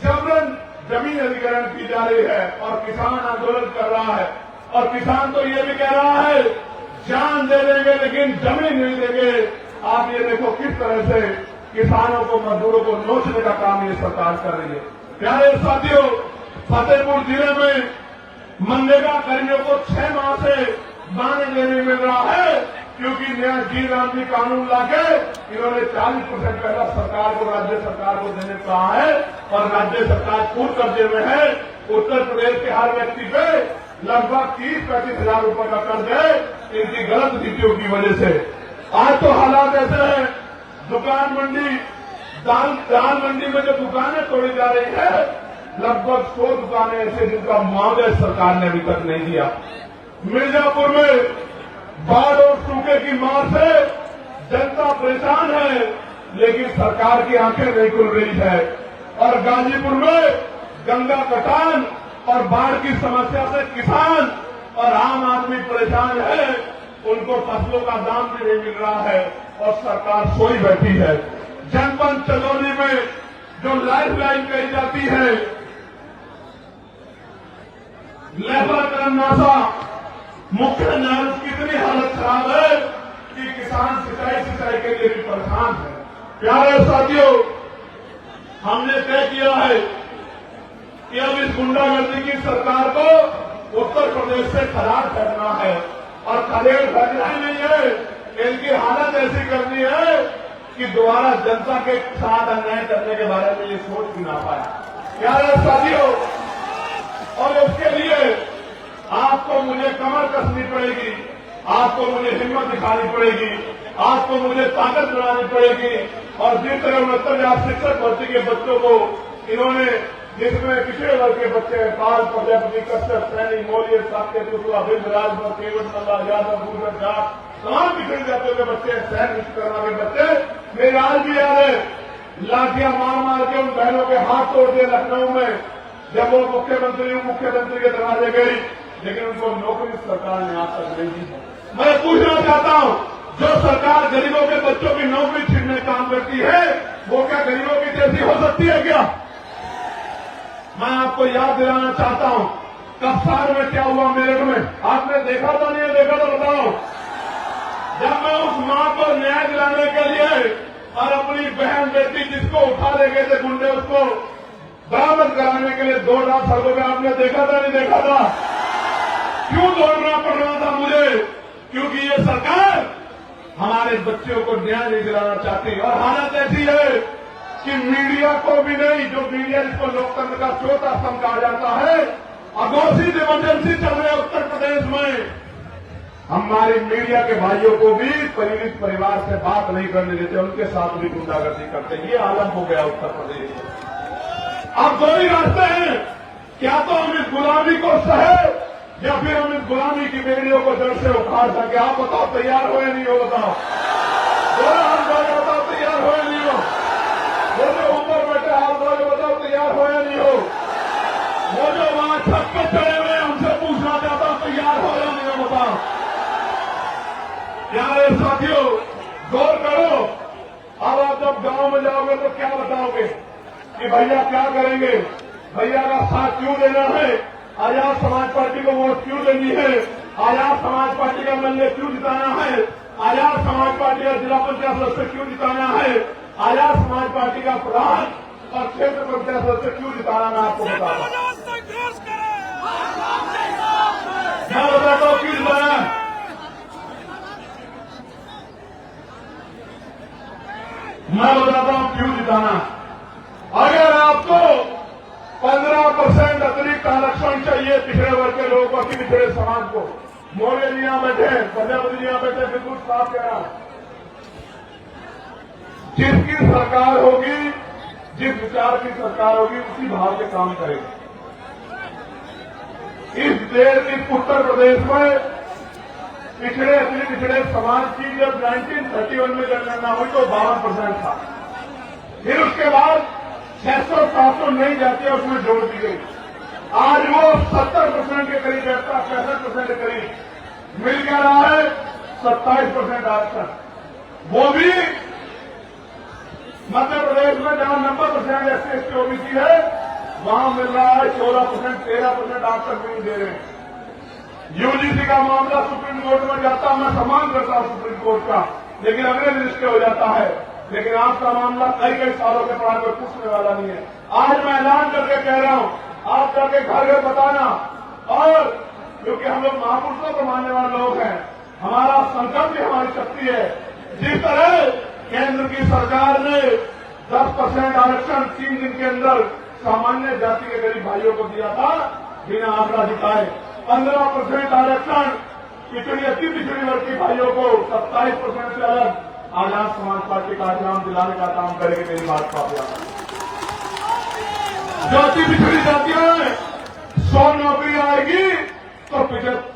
Speaker 1: जबरन जमीन अधिग्रहण की जा रही है और किसान आंदोलन कर रहा है। और किसान तो ये भी कह रहा है जान दे देंगे लेकिन जमीन नहीं देंगे। आप ये देखो किस तरह से किसानों को, मजदूरों को नोचने का काम ये सरकार कर रही है। प्यारे साथियों, फतेहपुर जिले में मनरेगा कर्मियों को 6 माह से मानदेय नहीं मिल रहा है क्योंकि नया जी राम जी कानून लाके इन्होंने 40% पहला सरकार को, राज्य सरकार को देने को कहा है और राज्य सरकार पूर्ण कर्जे में है। उत्तर प्रदेश के हर व्यक्ति पे लगभग 30-35 हजार रुपए का कर्ज है इनकी गलत नीतियों की वजह से। आज तो हालात ऐसे हैं, दुकान मंडी, दाल मंडी में जो दुकानें तोड़ी जा रही है, लगभग 100 दुकानें ऐसे जिनका मुआवजा सरकार ने अभी तक नहीं दिया। मिर्जापुर में बाढ़ और सूखे की मार से जनता परेशान है लेकिन सरकार की आंखें नहीं खुल रही है। और गाजीपुर में गंगा कटान और बाढ़ की समस्या से किसान और आम आदमी परेशान है। उनको फसलों का दाम भी नहीं मिल रहा है और सरकार सोई बैठी है। जनपद चंदौली में जो लाइफ लाइन कही जाती है, लेबरनासा मुख्य न्यायालय की इतनी हालत खराब है कि किसान सिंचाई के लिए भी परेशान है। प्यारे साथियों, हमने तय किया है कि अब इस गुंडागर्दी की सरकार को उत्तर प्रदेश से खराब करना है और खदेड़ करना ही नहीं है, इनकी हालत ऐसी करनी है कि दोबारा जनता के साथ अन्याय करने के बारे में ये सोच भी ना पाए। प्यारे साथियों, और इसके लिए पड़ेगी, आपको मुझे हिम्मत दिखानी पड़ेगी, आपको मुझे ताकत बनानी पड़ेगी। और जिस तरह 69,000 शिक्षक भर्ती के बच्चों को इन्होंने, जिसमें पिछड़े वर्ग के बच्चे हैं, पाल, प्रजापति, कश्यप, सैनी, मौर्य, साक्य, शुक्ला, बिंद, राजभर, केवट, मल्ला, यादव, भूषण, झा, तमाम पिछड़े जातियों के बच्चे, सैन विश्वकर्मा के बच्चे, मेरे आज भी याद है, लाठियां मार मार के उन बहनों के हाथ तोड़ दिए लखनऊ में, जब वो मुख्यमंत्री उप मुख्यमंत्री के दरवाजे गई, लेकिन उनको नौकरी सरकार ने आज तक नहीं दी है। मैं पूछना चाहता हूं, जो सरकार गरीबों के बच्चों की नौकरी छीनने का काम करती है, वो क्या गरीबों की जैसी हो सकती है क्या? मैं आपको याद दिलाना चाहता हूं, कप्तान में क्या हुआ मेरठ में, आपने देखा था नहीं देखा तो बताओ। जब मैं उस मां को न्याय दिलाने के लिए और अपनी बहन बेटी जिसको उठा ले गए थे गुंडे, उसको बरामद कराने के लिए दौड़ रहा सड़कों पे, आपने देखा था नहीं देखा था? क्यों दौड़ना पड़ रहा था मुझे? क्योंकि ये सरकार हमारे बच्चों को न्याय नहीं दिलाना चाहती। और हालत ऐसी है कि मीडिया को भी नहीं, जो मीडिया जिसको लोकतंत्र का चौथा स्तंभ कहा जाता है, अघोषित इमरजेंसी चल रही है उत्तर प्रदेश में, हमारे मीडिया के भाइयों को भी पीड़ित परिवार से बात नहीं करने देते, उनके साथ भी गुंडागर्दी करते। ये आलम हो गया उत्तर प्रदेश में। अब दो ही रास्ते हैं, क्या तो हम इस गुलामी को सहे या फिर हम इस गुलामी की बेड़ियों को जड़ से उखाड़ सके। आप बताओ तैयार हो या नहीं हो? बताओ, बोलो हम लोग, बताओ तैयार हो या नहीं हो? वो जो ऊपर बैठे आप लोग बताओ तैयार हो या नहीं हो? वो जो वहां छत पर चढ़े हुए हमसे पूछना चाहता हूं तैयार हो या नहीं हो? बताओ यार साथियों, गौर करो। अब आप जब गांव में जाओगे तो क्या बताओगे कि भैया क्या करेंगे, भैया का साथ क्यों देना है, आजाद समाज पार्टी को वोट क्यों देनी है, आजाद समाज पार्टी का एमएलए क्यों जिताना है, आजाद समाज पार्टी का जिला पंचायत सदस्य क्यों जिताना है, आजाद समाज पार्टी का प्रधान और क्षेत्र पंचायत सदस्य क्यों जिताना, मैं आपको बताता हूं। मैं बताता हूं क्यों जिताना है। मैं बताता हूं क्यों जिताना। अगर आपको 15% अतिरिक्त आरक्षण चाहिए पिछड़े वर्ग के लोगों को, पिछड़े समाज को, मौर्य जी यहां बैठे, प्रजापति जी यहां बैठे, बिल्कुल साफ कह रहा हूं, जिसकी सरकार होगी, जिस विचार की सरकार होगी, उसी भाव से काम करेगी। इस उत्तर प्रदेश में पिछड़े अति पिछड़े समाज की जब 1931 में जनगणना हुई तो 52% था। फिर उसके बाद 600-700 नई जातियां उसमें जोड़ दी गई। आज वो 70% के करीब, 65% के करीब मिल क्या रहा है, 27% आरक्षण। वो भी मध्य प्रदेश में जहां 90% SC/ST OBC है, वहां मिल रहा है 14%, 13% आरक्षण भी दे रहे हैं। यूजीसी का मामला सुप्रीम कोर्ट में जाता, मैं सम्मान करता हूं सुप्रीम कोर्ट का, लेकिन अगले दिन इसके हो जाता है। लेकिन आपका मामला कई सालों के बाद कोई पूछने वाला नहीं है। आज मैं ऐलान करके कह रहा हूं, आप जाके घर घर बताना। और क्योंकि हम लोग महापुरुषों को मानने वाले लोग हैं, हमारा संकल्प ही हमारी शक्ति है। जिस तरह केंद्र की सरकार ने 10% आरक्षण 3 दिन के अंदर सामान्य जाति के गरीब भाइयों को दिया था बिना आंकड़ा दिखाए, 15% आरक्षण पिछड़ी अति पिछड़ी वर्ग के भाइयों को 27% से अलग आजाद समाज पार्टी का नाम दिलाने का काम करेगी। मेरी बात को आप याद रखें। जो अति पिछड़ी जातियां हैं, 100 नौकरी आएगी तो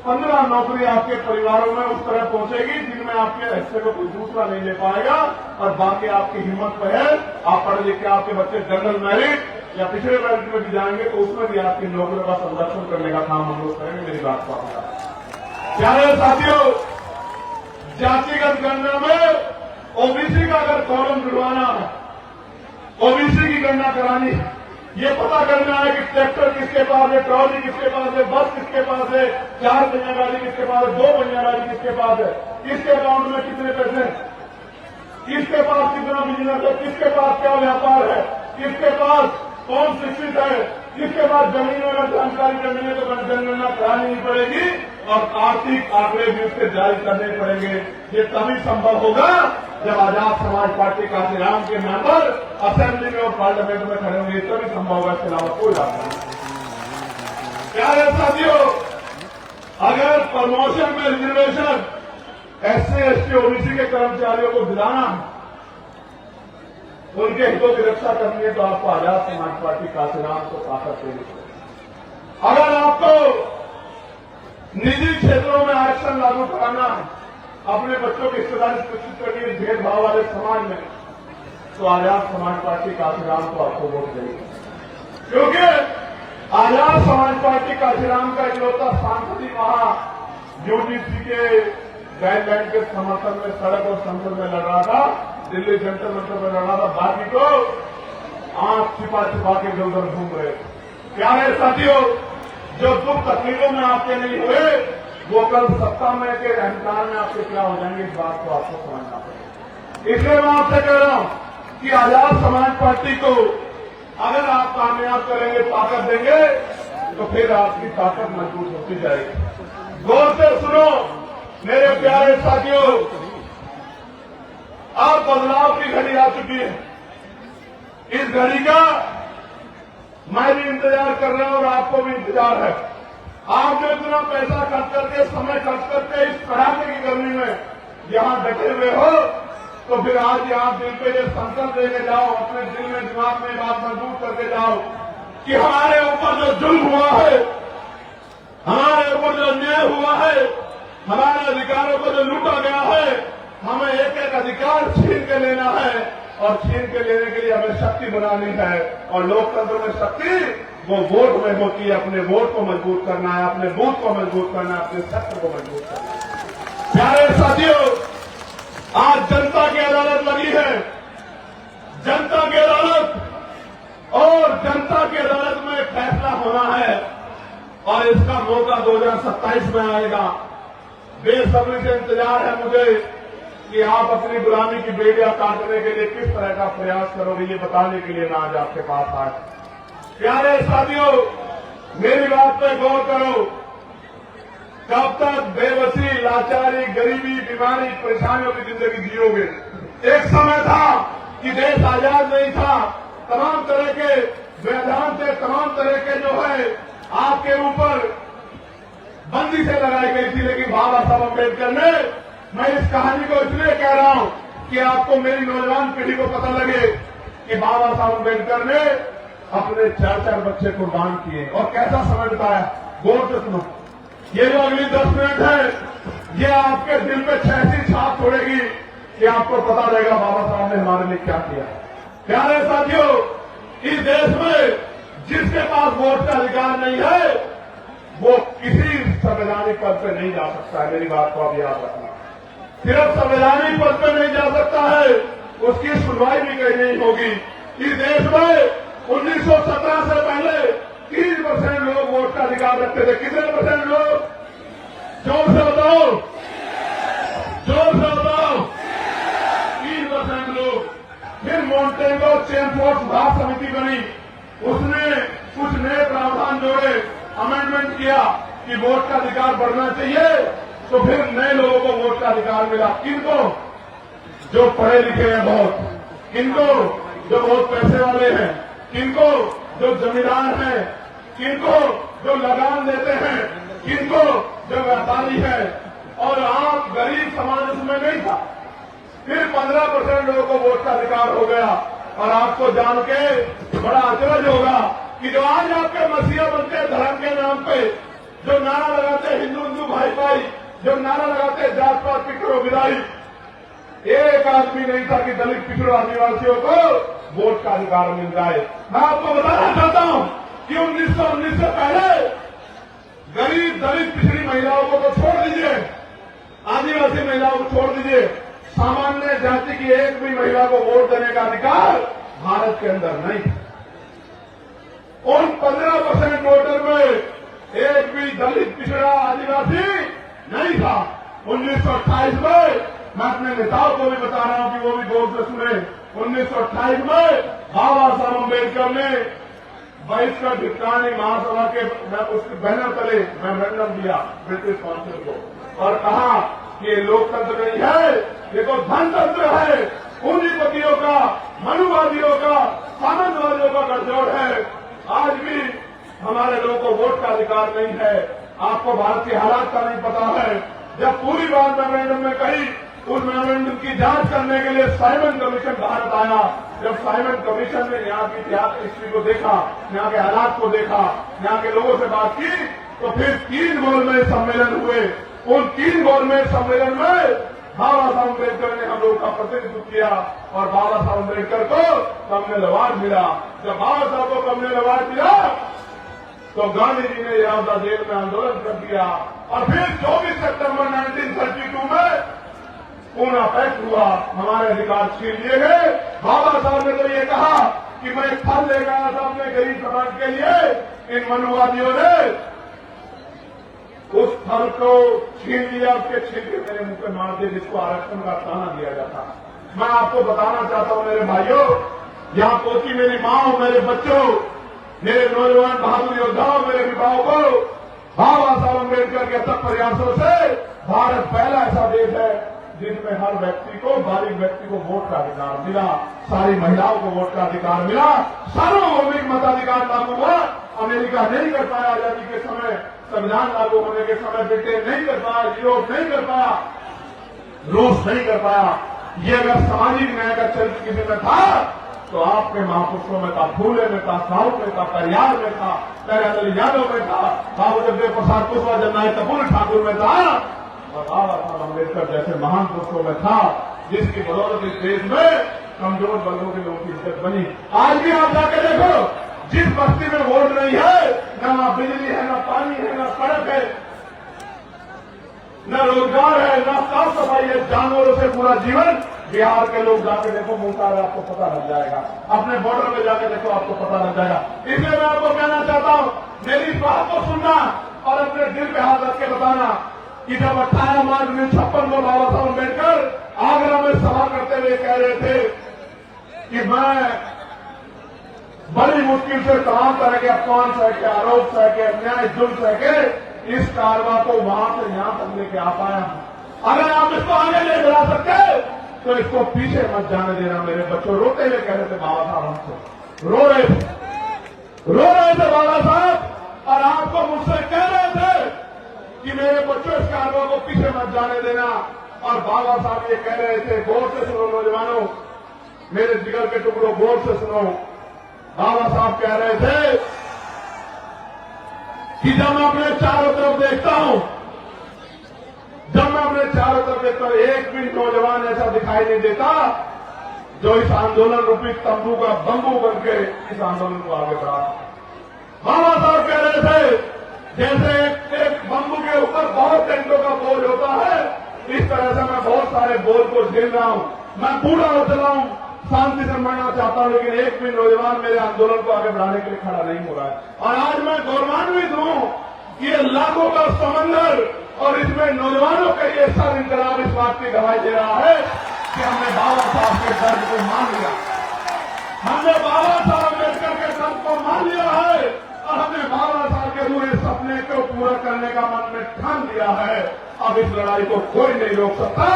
Speaker 1: 15 नौकरी आपके परिवारों में उस तरह पहुंचेगी जिनमें आपके हिस्से को कोई दूसरा नहीं ले पाएगा। और बाकी आपकी हिम्मत पे है, आप पढ़े लिखे आपके बच्चे जनरल मेरिट या पिछड़े वर्ग में भी जाएंगे तो उसमें भी आपकी नौकरियों का संरक्षण करने का काम हम लोग करेंगे। मेरी बात को आप प्यारे साथियों, जातिगत गणना में ओबीसी का अगर कॉलम जुड़वाना है, ओबीसी की गणना करानी है, ये पता करना है कि ट्रैक्टर किसके पास है, ट्रॉली किसके पास है, बस किसके पास है, 4 पहिया गाड़ी किसके पास है, 2 पहिया गाड़ी किसके पास है, किसके अकाउंट में कितने पैसे, किसके पास कितना बिजनेस है, किसके पास क्या व्यापार है, किसके पास कौन शिक्षित है, किसके पास जमीन में जानकारी करनी है तो जनगणना करानी नहीं पड़ेगी और आर्थिक आंकड़े भी उसके जारी करने पड़ेंगे। ये तभी संभव होगा जब आजाद समाज पार्टी काशीराम के मेंबर असेंबली में और पार्लियामेंट में खड़े होंगे, तभी संभव होगा। इसके अलावा कोई रास्ता नहीं। प्यारे साथियों, अगर प्रमोशन में रिजर्वेशन SC, ST, OBC के कर्मचारियों को दिलाना है, उनके हितों की रक्षा करनी है, तो आपको आजाद समाज पार्टी काशीराम को ताकत देनी चाहिए। अगर आपको निजी क्षेत्रों में आरक्षण लागू कराना है, अपने बच्चों की हिस्सेदारी सुनिश्चित करनी है भेदभाव वाले समाज में, तो आजाद समाज पार्टी काशीराम को आपको वोट देगी। क्योंकि आजाद समाज पार्टी काशीराम का इकलौता सांसद वहां UGC के गाइडलाइन के समर्थन में सड़क और संसद में लड़ रहा था, दिल्ली जंतर मंतर में लड़ रहा था, बाकी तो आंख छिपा छिपा के इधर उधर घूम रहे। प्यारे साथियों, जो दुख तकलीफों में आपके नहीं हुए, वो कल सत्ता में के अहंकार में आपके क्या हो जाएंगे, इस बात को आपको समझना पड़ेगा। इसलिए मैं आपसे कह रहा हूं कि आजाद समाज पार्टी को अगर आप कामयाब करेंगे, ताकत देंगे, तो फिर आपकी ताकत मजबूत होती जाएगी। गौर से सुनो मेरे प्यारे साथियों, अब बदलाव की घड़ी आ चुकी है। इस घड़ी का मैं भी इंतजार कर रहा हूं और आपको भी इंतजार है। आप जो इतना पैसा खर्च करके, समय खर्च करके इस कड़ाके की गर्मी में यहां डटे हुए हो, तो फिर आज यहां दिल पे ये संकल्प लेके जाओ, अपने दिल में दिमाग में बात मजबूत करके जाओ कि हमारे ऊपर जो जुल्म हुआ है, हमारे ऊपर जो अन्याय हुआ है, हमारे अधिकारों को जो लूटा गया है, हमें एक एक अधिकार छीन के लेना है और छीन के लेने के लिए हमें शक्ति बनानी है। और लोकतंत्र में शक्ति वो वोट में होती है। अपने वोट को मजबूत करना है, अपने बूथ को मजबूत करना है, अपने सत्य को मजबूत करना है। प्यारे साथियों, आज जनता की अदालत लगी है, जनता की अदालत, और जनता की अदालत में फैसला होना है और इसका मौका 2027 में आएगा। बेसब्री से इंतजार है मुझे कि आप अपनी गुलामी की बेड़ियां काटने के लिए किस तरह का प्रयास करोगे, ये बताने के लिए मैं आज आपके पास आया। प्यारे साथियों, मेरी बात पे गौर करो। कब तक बेबसी, लाचारी, गरीबी, बीमारी, परेशानियों की जिंदगी जियोगे? एक समय था कि देश आजाद नहीं था, तमाम तरह के व्यवधान थे, तमाम तरह के जो है आपके ऊपर बंदी से लगाई गई थी, लेकिन बाबा साहब अम्बेडकर ने, मैं इस कहानी को इसलिए कह रहा हूं कि आपको, मेरी नौजवान पीढ़ी को पता लगे कि बाबा साहब अम्बेडकर ने अपने 4-4 बच्चे कुर्बान किए और कैसा समय बिताया। गौर से सुनो, ये जो अगली 10 मिनट है, ये आपके दिल पे ऐसी छाप छोड़ेगी कि आपको पता रहेगा बाबा साहब ने हमारे लिए क्या किया। प्यारे साथियों, इस देश में जिसके पास वोट का अधिकार नहीं है, वो किसी संवैधानिक पद पे नहीं जा सकता है। मेरी बात को आप याद रखना। सिर्फ संवैधानिक पद पे नहीं जा सकता है, उसकी सुनवाई भी कहीं नहीं होगी। इस देश में 1917 से पहले 30% लोग वोट का अधिकार रखते थे। कितने परसेंट लोग? जोर से बताओ, जोर से बताओ। 30% लोग। फिर मॉन्टेगो चेमफोर्ड सुधार समिति बनी, उसने कुछ नए प्रावधान जोड़े, अमेंडमेंट किया कि वोट का अधिकार बढ़ना चाहिए, तो फिर नए लोगों को वोट का अधिकार मिला। किनको? जो पढ़े लिखे हैं बहुत, किनको? जो बहुत पैसे वाले हैं, किनको? जो जमींदार हैं, किनको? जो लगान देते हैं, किनको? जो व्यापारी है, और आप गरीब समाज उसमें नहीं था। फिर 15% लोगों को वोट का अधिकार हो गया। और आपको जान के बड़ा अचरज होगा कि जो आज आपके मसीहा बनते धर्म के नाम पे जो नारा लगाते हिंदू हिंदू भाई भाई, जो नारा लगाते जात पात पिछड़ो विदाई, एक आदमी नहीं था कि दलित पिछड़ो आदिवासियों को वोट का अधिकार मिल जाए। मैं आपको बताना चाहता हूं कि 1919 से पहले गरीब दलित पिछड़ी महिलाओं को तो छोड़ दीजिए, आदिवासी महिलाओं को छोड़ दीजिए, सामान्य जाति की एक भी महिला को वोट देने का अधिकार भारत के अंदर नहीं। उन 15% वोटर में एक भी दलित पिछड़ा आदिवासी नहीं था। 1928 में, मैं अपने नेताओं को भी बता रहा हूं कि वो भी गौर से सुने, 1928 में बाबा साहब अम्बेडकर ने बहिष्कृत भिक्षाणी महासभा के उसके बैनर तले मेमोरेंडम दिया ब्रिटिश काउंसिल को और कहा कि ये लोकतंत्र नहीं है, देखो धनतंत्र है, पूंजीपतियों का, मनुवादियों का, सामंतवादियों का गठजोड़ है। आज भी हमारे लोगों को वोट का अधिकार नहीं है। आपको भारत के हालात का नहीं पता है। जब पूरी बात मेमोरेंडम में कही, उस मेमोरेंडम की जांच करने के लिए साइमन कमीशन भारत आया। जब साइमन कमीशन ने यहाँ की इतिहास हिस्ट्री को देखा, यहाँ के हालात को देखा, यहाँ के लोगों से बात की, तो फिर 3 गवर्नमेंट सम्मेलन हुए। उन 3 गवर्नमेंट सम्मेलन में बाबा साहब अम्बेडकर ने हम लोगों का प्रतिनिधित्व किया और बाबा साहब अम्बेडकर को कम्युनल अवार्ड मिला। जब बाबा साहब को कम्युनल अवार्ड मिला तो गांधी जी ने यहां जेल में आंदोलन कर दिया और फिर 24 सितंबर 1932 में पूना पैक्ट हुआ, हमारे अधिकार छीन लिए गए। बाबा साहब ने तो ये कहा कि मैं एक फल लेकर आया था अपने गरीब समाज के लिए। इन मनुवादियों ने उस फल को छीन लिया, उसके छिलके मेरे मुंह पे मार दिए, जिसको आरक्षण का ताना दिया जाता। मैं आपको बताना चाहता हूं मेरे भाइयों, यहाँ पोती मेरी माँ हो, मेरे बच्चों, मेरे नौजवान बहादुर योद्धाओं, मेरे विभागों को बाबा साहब अम्बेडकर के अथक प्रयासों से भारत पहला ऐसा देश है जिसमें हर व्यक्ति को, बालिग व्यक्ति को वोट का अधिकार मिला, सारी महिलाओं को वोट का अधिकार मिला, सार्वभौमिक मताधिकार लागू हुआ। अमेरिका नहीं कर पाया आजादी के समय, संविधान लागू होने के समय ब्रिटेन नहीं कर पाया, यूरोप नहीं कर पाया, रूस नहीं कर पाया। ये अगर सामाजिक न्याय का चरित्र किसी में था तो आपके महापुरुषों में था, फूले में था, साहू में था, परियार में था, दयानंद यादव में था, बाबू जगदेव प्रसाद कुशवाहा, जननायक कपूर ठाकुर में था और बाबा साहब अम्बेडकर जैसे महान पुरुषों में था, जिसकी बदौलत इस देश में कमजोर वर्गों के लोगों की इज्जत बनी। आज भी आप जाके देखो, जिस बस्ती में वोट नहीं है, न वहां बिजली है, न पानी है, न सड़क है, न रोजगार है, न साफ सफाई है, जानवरों से पूरा जीवन। बिहार के लोग जाके देखो, मुंगतार आपको पता लग जाएगा, अपने बॉर्डर में जाके देखो, आपको पता लग जाएगा। इसलिए मैं आपको कहना चाहता हूं, मेरी इस बात को सुनना और अपने दिल पे हाथ रख के बताना कि जब 18 मार्च 1956 को बाबा साहब अम्बेडकर आगरा में सभा करते हुए कह रहे थे कि मैं बड़ी मुश्किल से तमाम तरह के अपमान सह के, आरोप सह के, अन्याय जुल्म सह के इस कारवा को वहां से यहां तक लेके आ पाया हूं। अगर आप इसको आगे ले जा सकते तो इसको पीछे मत जाने देना। मेरे बच्चों रोते हुए कह रहे थे बाबा साहब, हमसे रो रहे थे बाबा साहब, और आपको मुझसे कह रहे थे कि मेरे बच्चों इस कारवा को पीछे मत जाने देना। और बाबा साहब ये कह रहे थे, गौर से सुनो नौजवानों, मेरे जिगर के टुकड़ों, गौर से सुनो। बाबा साहब कह रहे थे कि जब मैं अपने चारों तरफ देखता हूं, एक भी नौजवान ऐसा दिखाई नहीं देता जो इस आंदोलन रूपी तंबू का बंबू बन के इस आंदोलन को आगे बढ़ा। बाबा साहब कह रहे थे, जैसे एक बंबू के ऊपर बहुत टेंटों का बोझ होता है, इस तरह से मैं बहुत सारे बोझ को झेल रहा हूं। मैं बूढ़ा हो चला हूं, शांति से मरना चाहता हूं, लेकिन एक भी नौजवान मेरे आंदोलन को आगे बढ़ाने के लिए खड़ा नहीं हो रहा है। और आज मैं गौरवान्वित हूं कि ये लाखों का समंदर और इसमें नौजवानों का ये सर इनकलाब इस बात की गवाही दे रहा है कि हमने बाबा साहब के दर्द को मान लिया, हमने बाबा साहब अम्बेडकर के दर्द को मान लिया है और हमने बाबा साहब के पूरे सपने को पूरा करने का मन में ठान लिया है। अब इस लड़ाई को कोई नहीं रोक सकता,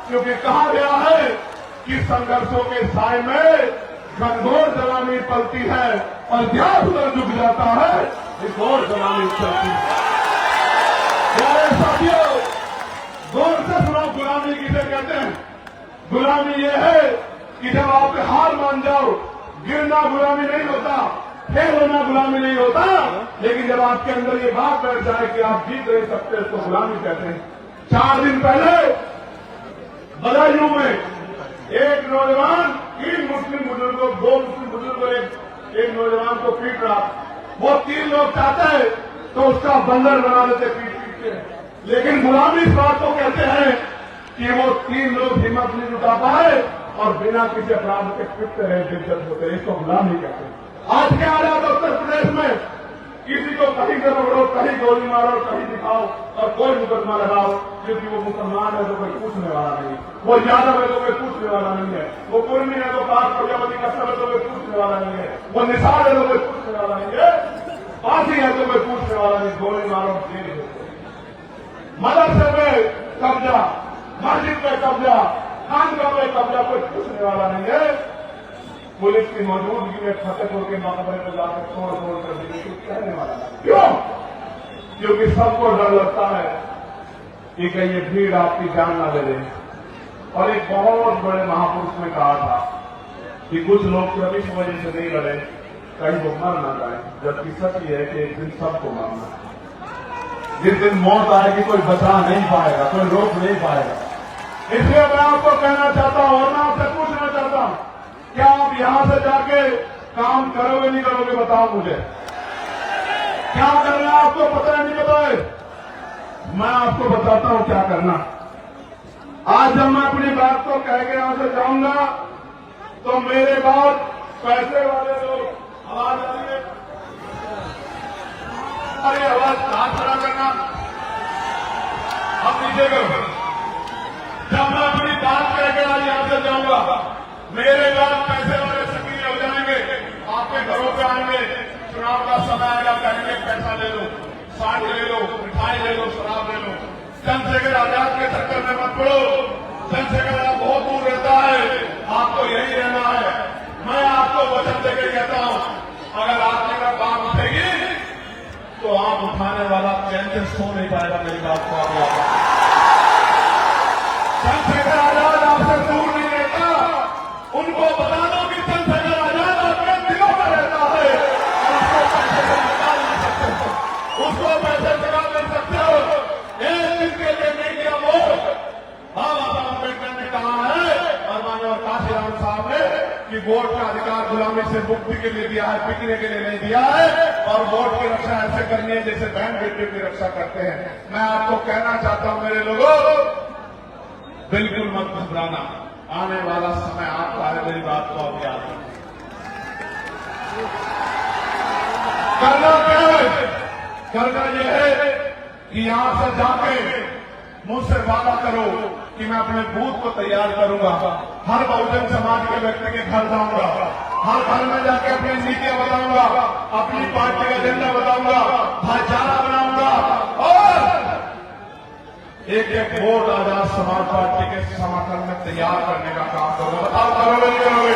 Speaker 1: क्योंकि कहा गया है कि संघर्षों के साय में घनघोर जलानी पलती है और ध्यान उधर झुक जाता है, इस घोर जलानी चलती है। प्यारे साथियों, गौर से सुनो, गुलामी किसे कहते हैं? गुलामी ये है कि जब आप हार मान जाओ, गिरना गुलामी नहीं होता, फेल होना गुलामी नहीं होता, लेकिन जब आपके अंदर ये बात बैठ जाए कि आप जीत नहीं सकते, तो गुलामी कहते हैं। 4 दिन पहले बदायूं में एक नौजवान 3 मुस्लिम बुजुर्गों, 2 मुस्लिम बुजुर्गों एक नौजवान को पीट रहा। वो 3 लोग चाहते हैं तो उसका बंदर बना देते पीट के, लेकिन गुलामी इस बात को कहते हैं कि वो 3 लोग हिम्मत नहीं जुटा पाए और बिना किसी अपराध के पिटते रहे, बेइज्जत होते, इसको गुलामी कहते हैं। आज के हालात उत्तर प्रदेश में किसी को कहीं से पकड़ो, कहीं गोली मारो, कहीं दिखाओ और कोई मुकदमा लगाओ, क्योंकि वो मुसलमान है तो कोई पूछने वाला नहीं, वो यादव है तो कोई पूछने वाला नहीं है, वो कुर्मी है तो काश प्रजापति का सब है तो कोई पूछने वाला नहीं है, वो निसार है तो कोई पूछने वाला नहीं है, फांसी है तो कोई पूछने वाला नहीं, गोली मारो जेल हो। मदरसे में कब्जा, मस्जिद पे कब्जा, खानका पे कब्जा, कोई पूछने वाला नहीं है। पुलिस की मौजूदगी में फतेहपुर के मकबरे में जाकर तोड़ कर देने की कहने वाला, क्यों? क्योंकि सबको डर लगता है कि कहीं ये भीड़ आपकी जान ना ले ले। और एक बहुत बड़े महापुरुष ने कहा था कि कुछ लोग कभी इस वजह से नहीं लड़े कहीं वो मर ना जाए, जबकि सच ये है कि एक दिन सबको मरना है। जिस दिन मौत आएगी कोई बचा नहीं पाएगा, कोई रोक नहीं पाएगा। इसलिए मैं आपको कहना चाहता हूं और मैं आपसे पूछना चाहता हूं, क्या आप यहां से जाके काम करोगे नहीं करोगे? बताओ मुझे, क्या करना है आपको पता है नहीं पता है? मैं आपको बताता हूं क्या करना। आज जब मैं अपनी बात को कह के यहां से जाऊंगा तो मेरे बाद पैसे वाले लोग आवाज आ रही है, अरे आवाज कहां खड़ा करना, अब नीचे करो। जब मैं अपनी बात कह के आज यहां से जाऊंगा मेरे बाद पैसे वाले सक्रिय हो जाएंगे, आपके घरों पे आएंगे, चुनाव का समय आएगा, कहेंगे पैसा ले लो, साठ ले लो, मिठाई ले लो, शराब ले लो। चंद्रशेखर आजाद के चक्कर में मत पड़ो, चंद्रशेखर आजाद बहुत दूर रहता है, आपको यही रहना है। मैं आपको वचन देकर कहता हूं, अगर आप मेरा काम उठेगी तो आप उठाने वाला चैन से सो नहीं पाएगा। मेरी बात को आगे चंद्रशेखर आजाद आपसे दूर नहीं रहता, उनको बता दो कि चंद्रशेखर आजाद आपके दिलों में रहता है और उसको पैसे जगा मिल सकते हो। एक दिन के लिए नहीं दिया वोट। बाबा अम्बेडकर ने कहा है और मानव काशीराम साहब ने कि वोट का अधिकार गुलामी से मुक्ति के लिए दिया है, बिकने के लिए नहीं दिया है। और वोट की रक्षा ऐसे करनी है जैसे बहन बेटियों की रक्षा करते हैं। मैं आपको कहना चाहता हूं मेरे लोगों, बिल्कुल मत घबराना, आने वाला समय आपका है। मेरी बात को आप याद रखें। करना क्या है? करना यह है कि यहां से जाके मुझसे वादा करो कि मैं अपने बूथ को तैयार करूंगा, हर बहुजन समाज के व्यक्ति के घर जाऊंगा, हर घर में जाके अपनी नीतियां बताऊंगा, अपनी पार्टी का एजेंडा बताऊंगा, भाईचारा बनाऊंगा और एक एक वोट आजाद समाज पार्टी के समर्थन में तैयार करने का काम करूंगा। बताओ करोगे नहीं करोगे?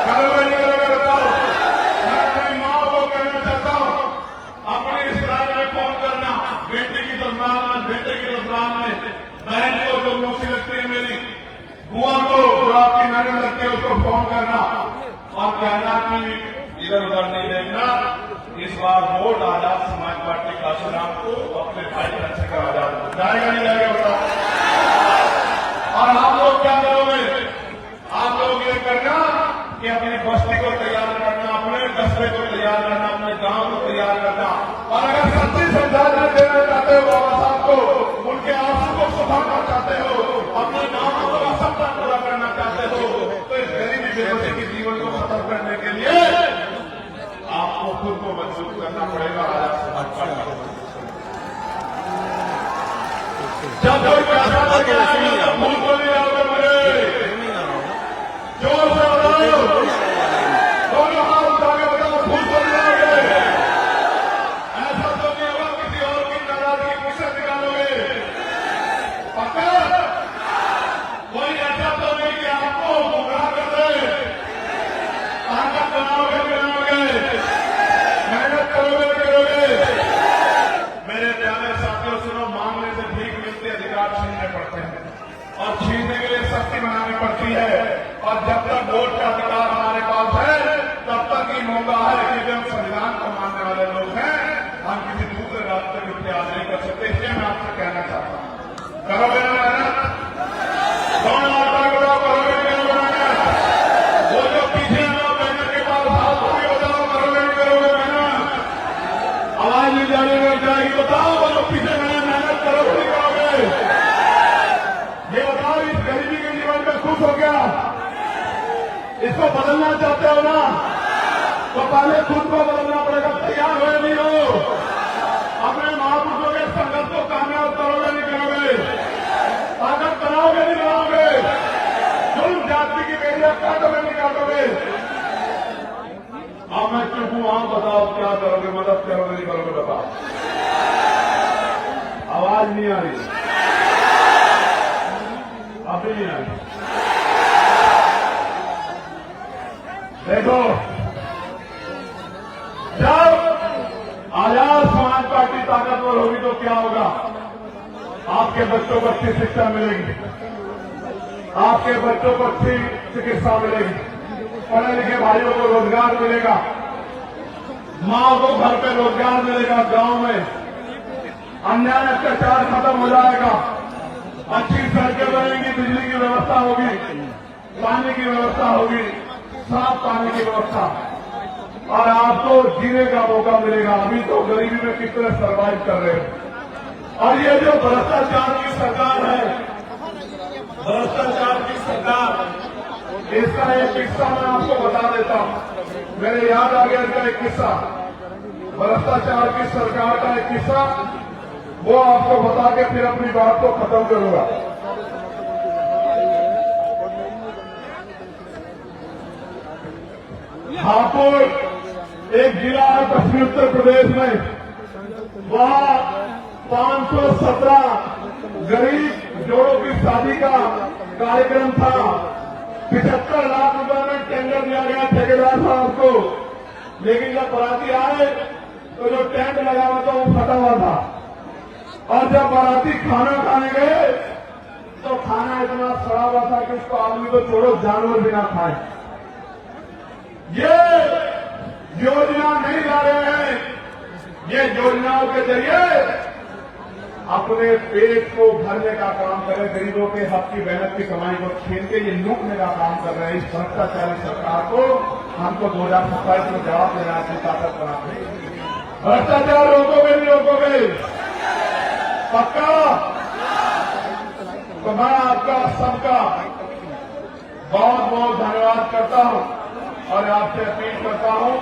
Speaker 1: करोगे नहीं करोगे? बताओ। मैं अपनी मां को कहना चाहता हूं, अपने इस राज्य में फोन करना, बेटी की तस्वीर, बेटे की तस्वीर, बहन को जो मुझसे लगती है, मेरी बुआ को जो आपकी नजर लगती है उसको फोन करना और कहना कि इधर उधर नहीं देखना, इस बार वोट आजाद समाज पार्टी काशीराम को अपने भाई चंद्रशेखर आजाद को जाएगा नहीं जाएगा? बताओ। और आप लोग क्या करोगे? आप लोग ये करना कि अपनी बस्ती को तैयार करना, अपने कस्बे को तैयार करना, अपने गांव को तैयार करना। और अगर सच्ची श्रद्धांजलि देना चाहते हो बाबा साहब को, उनके आंसू को सुधारना चाहते हो, अपने गांव का सपना पूरा करना चाहते हो, तो इस गरीबी बेबसी के जीवन को खत्म करने के लिए आपको खुद को मजबूत करना पड़ेगा। आजाद समाज पार्टी जब कोई पैसा लेके आएगा तो भूल को नहीं आओगे मुझे, जोर से बताओ, दोनों हाथ उठा के बताओ, भूल को नहीं आओगे। ऐसा तो नहीं होगा किसी और की नाराजगी मुझसे निकालोगे? पक्का? कोई ऐसा तो नहीं कि आपको गुमराह कर दे? ताकत बनाओगे बनाओगे, मेहनत करोगे नहीं करोगे? मेरे प्यारे साथियों सुनो, मांगने से भीख मिलती, अधिकार छीनने पड़ते हैं और छीनने के लिए शक्ति बनानी पड़ती है। और जब तक वोट का अधिकार हमारे पास है तब तक ही मौका है कि हम संविधान को मानने वाले लोग हैं, हम किसी दूसरे रास्ते को इख्तियार नहीं कर सकते। इसलिए मैं आपसे कहना चाहता हूं, करोगे ना मेहनत? कौन आता है बताओ, करोगे नहीं करोगे मेहनत? वो जो पीछे है ना मेहनत के बाद हाथ भी बताओ, करोगे नहीं करोगे मेहनत? आवाज नहीं जाने लग जाएगी, बताओ वो जो पीछे मेहनत करोगे नहीं करोगे? ये बताओ, इस गरीबी के जीवन में खुश हो गया? इसको बदलना चाहते हो ना, तो पहले खुद को बदलना पड़ेगा। तैयार हो नहीं हो? अपने महापुरुषों के संघर्ष को कामयाब करोगे नहीं करोगे? ताकत बनाओगे नहीं बनाओगे? जुल्म जाति की बेड़ियां काटोगे नहीं काटोगे? अब मैं चुप हूं, आप बताओ क्या करोगे? मदद करोगे नहीं करोगे? बताओ। आवाज नहीं आ रही, अभी नहीं आ रही। देखो, जब आजाद समाज पार्टी आपके बच्चों को अच्छी शिक्षा मिलेगी, आपके बच्चों को अच्छी चिकित्सा मिलेगी, पढ़े लिखे भाइयों को रोजगार मिलेगा, माँ को घर पे रोजगार मिलेगा, गांव में अन्याय अत्याचार खत्म हो जाएगा, अच्छी सड़कें बनेंगी, बिजली की व्यवस्था होगी, पानी की व्यवस्था होगी, साफ पानी की व्यवस्था, और आपको जीने का मौका मिलेगा। अभी तो गरीबी में कितने सर्वाइव कर रहे हो। और ये जो भ्रष्टाचार की सरकार है, भ्रष्टाचार की सरकार, इसका एक किस्सा मैं आपको बता देता हूं। मेरे याद आ गया इसका एक किस्सा, भ्रष्टाचार की सरकार का एक किस्सा, वो आपको बता के फिर अपनी बात को खत्म करूंगा। हापुड़ एक जिला है पश्चिमी उत्तर प्रदेश में, वहां 517 गरीब जोड़ों की शादी का कार्यक्रम था। 75 लाख रुपए में टेंडर दिया गया ठेकेदार साहब को, लेकिन जब बाराती आए तो जो टेंट लगा हुआ था वो फटा हुआ था, और जब बाराती खाना खाने गए तो खाना इतना सड़ा हुआ था कि उसको आदमी को छोड़ो जानवर भी ना खाए। ये योजना नहीं ला रहे हैं, ये योजनाओं के जरिए अपने पेट को भरने का काम कर रहे, गरीबों के हक की मेहनत की कमाई को छीन के ये लूटने का काम कर रहे हैं। इस भ्रष्टाचारी सरकार को हमको 2027 में जवाब देना है, अपनी ताकत बनाते। भ्रष्टाचार रोकोगे नहीं रोकोगे? पक्का? तो मैं आपका सबका बहुत बहुत धन्यवाद करता हूं और आपसे अपील करता हूं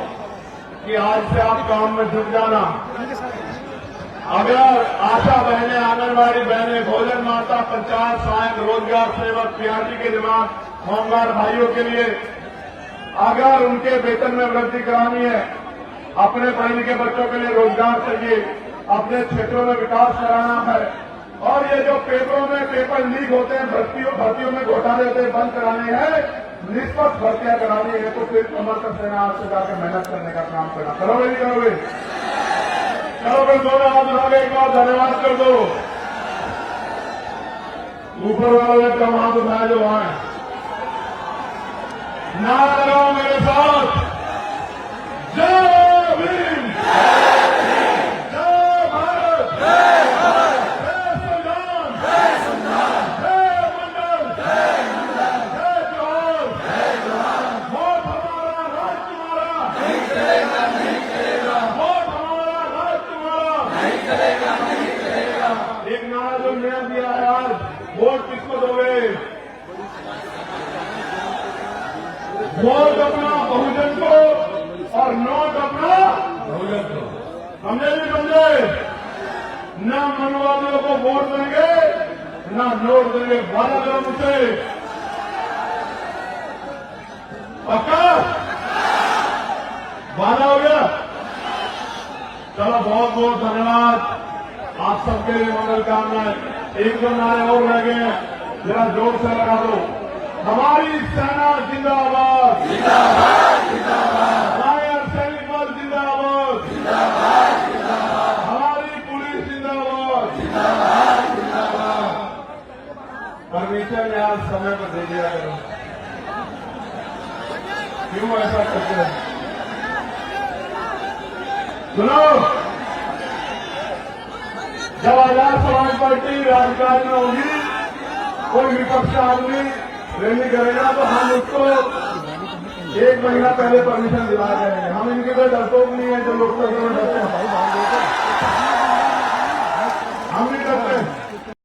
Speaker 1: कि आज से आप काम में जुट जाना। अगर आशा बहनें, आंगनबाड़ी बहनें, भोजन माता, पंचायत सहायक, रोजगार सेवक, पीआरटी के जवान, होमगार्ड भाइयों के लिए अगर उनके वेतन में वृद्धि करानी है, अपने पढ़े लिखे बच्चों के लिए रोजगार चाहिए, अपने क्षेत्रों में विकास कराना है, और ये जो पेपरों में पेपर लीक होते हैं, भर्तियों में घोटाले होते हैं, बंद कराने हैं, निष्पक्ष भर्तियां करानी है, तो फिर कमर कर देना, आपसे जाकर मेहनत करने का काम करना। करोगे नहीं करोगे? करोगे? दोनों हाथ उठाओगे, एक बार धन्यवाद कर दो। ऊपर वालों ने कम हाथ उठाया जो वहां है, नारा लगाओ मेरे साथ, जय भीम, जय भारत, जय संविधान, जय मंडल, जय जवान, वोट हमारा, राज तुम्हारा, वोट हमारा, राज तुम्हारा। एक नारा जो नया दिया है आज, वोट किसको दोगे? वोट अपना बहुजन को और नोट अपना बहुजन को। समझे नहीं समझे? न मनवादियों को वोट देंगे, न नोट देंगे। वादा करो मुझसे, पक्का? वादा हो गया? चलो, बहुत बहुत धन्यवाद। आप सबके लिए मंगल कामनाएं। एक दो नारे और रह गए हैं, जरा जोर से लगा दो। हमारी सेना जिंदाबाद, जिंदाबाद, जिंदाबाद। हमारे अर्धसैनिक बल जिंदाबाद, जिंदाबाद, जिंदाबाद। हमारी पुलिस जिंदाबाद, जिंदाबाद, जिंदाबाद। परमिशन यार समय पर दे दिया करो, क्यों ऐसा करते हैं? सुनो, जब आजाद समाज पार्टी राजकाज में होगी, कोई विपक्ष आदमी रैली करेगा तो हम उसको 1 महीना पहले परमिशन दिला देंगे। हम इनके कोई डरपोक नहीं है जो लोकतंत्र में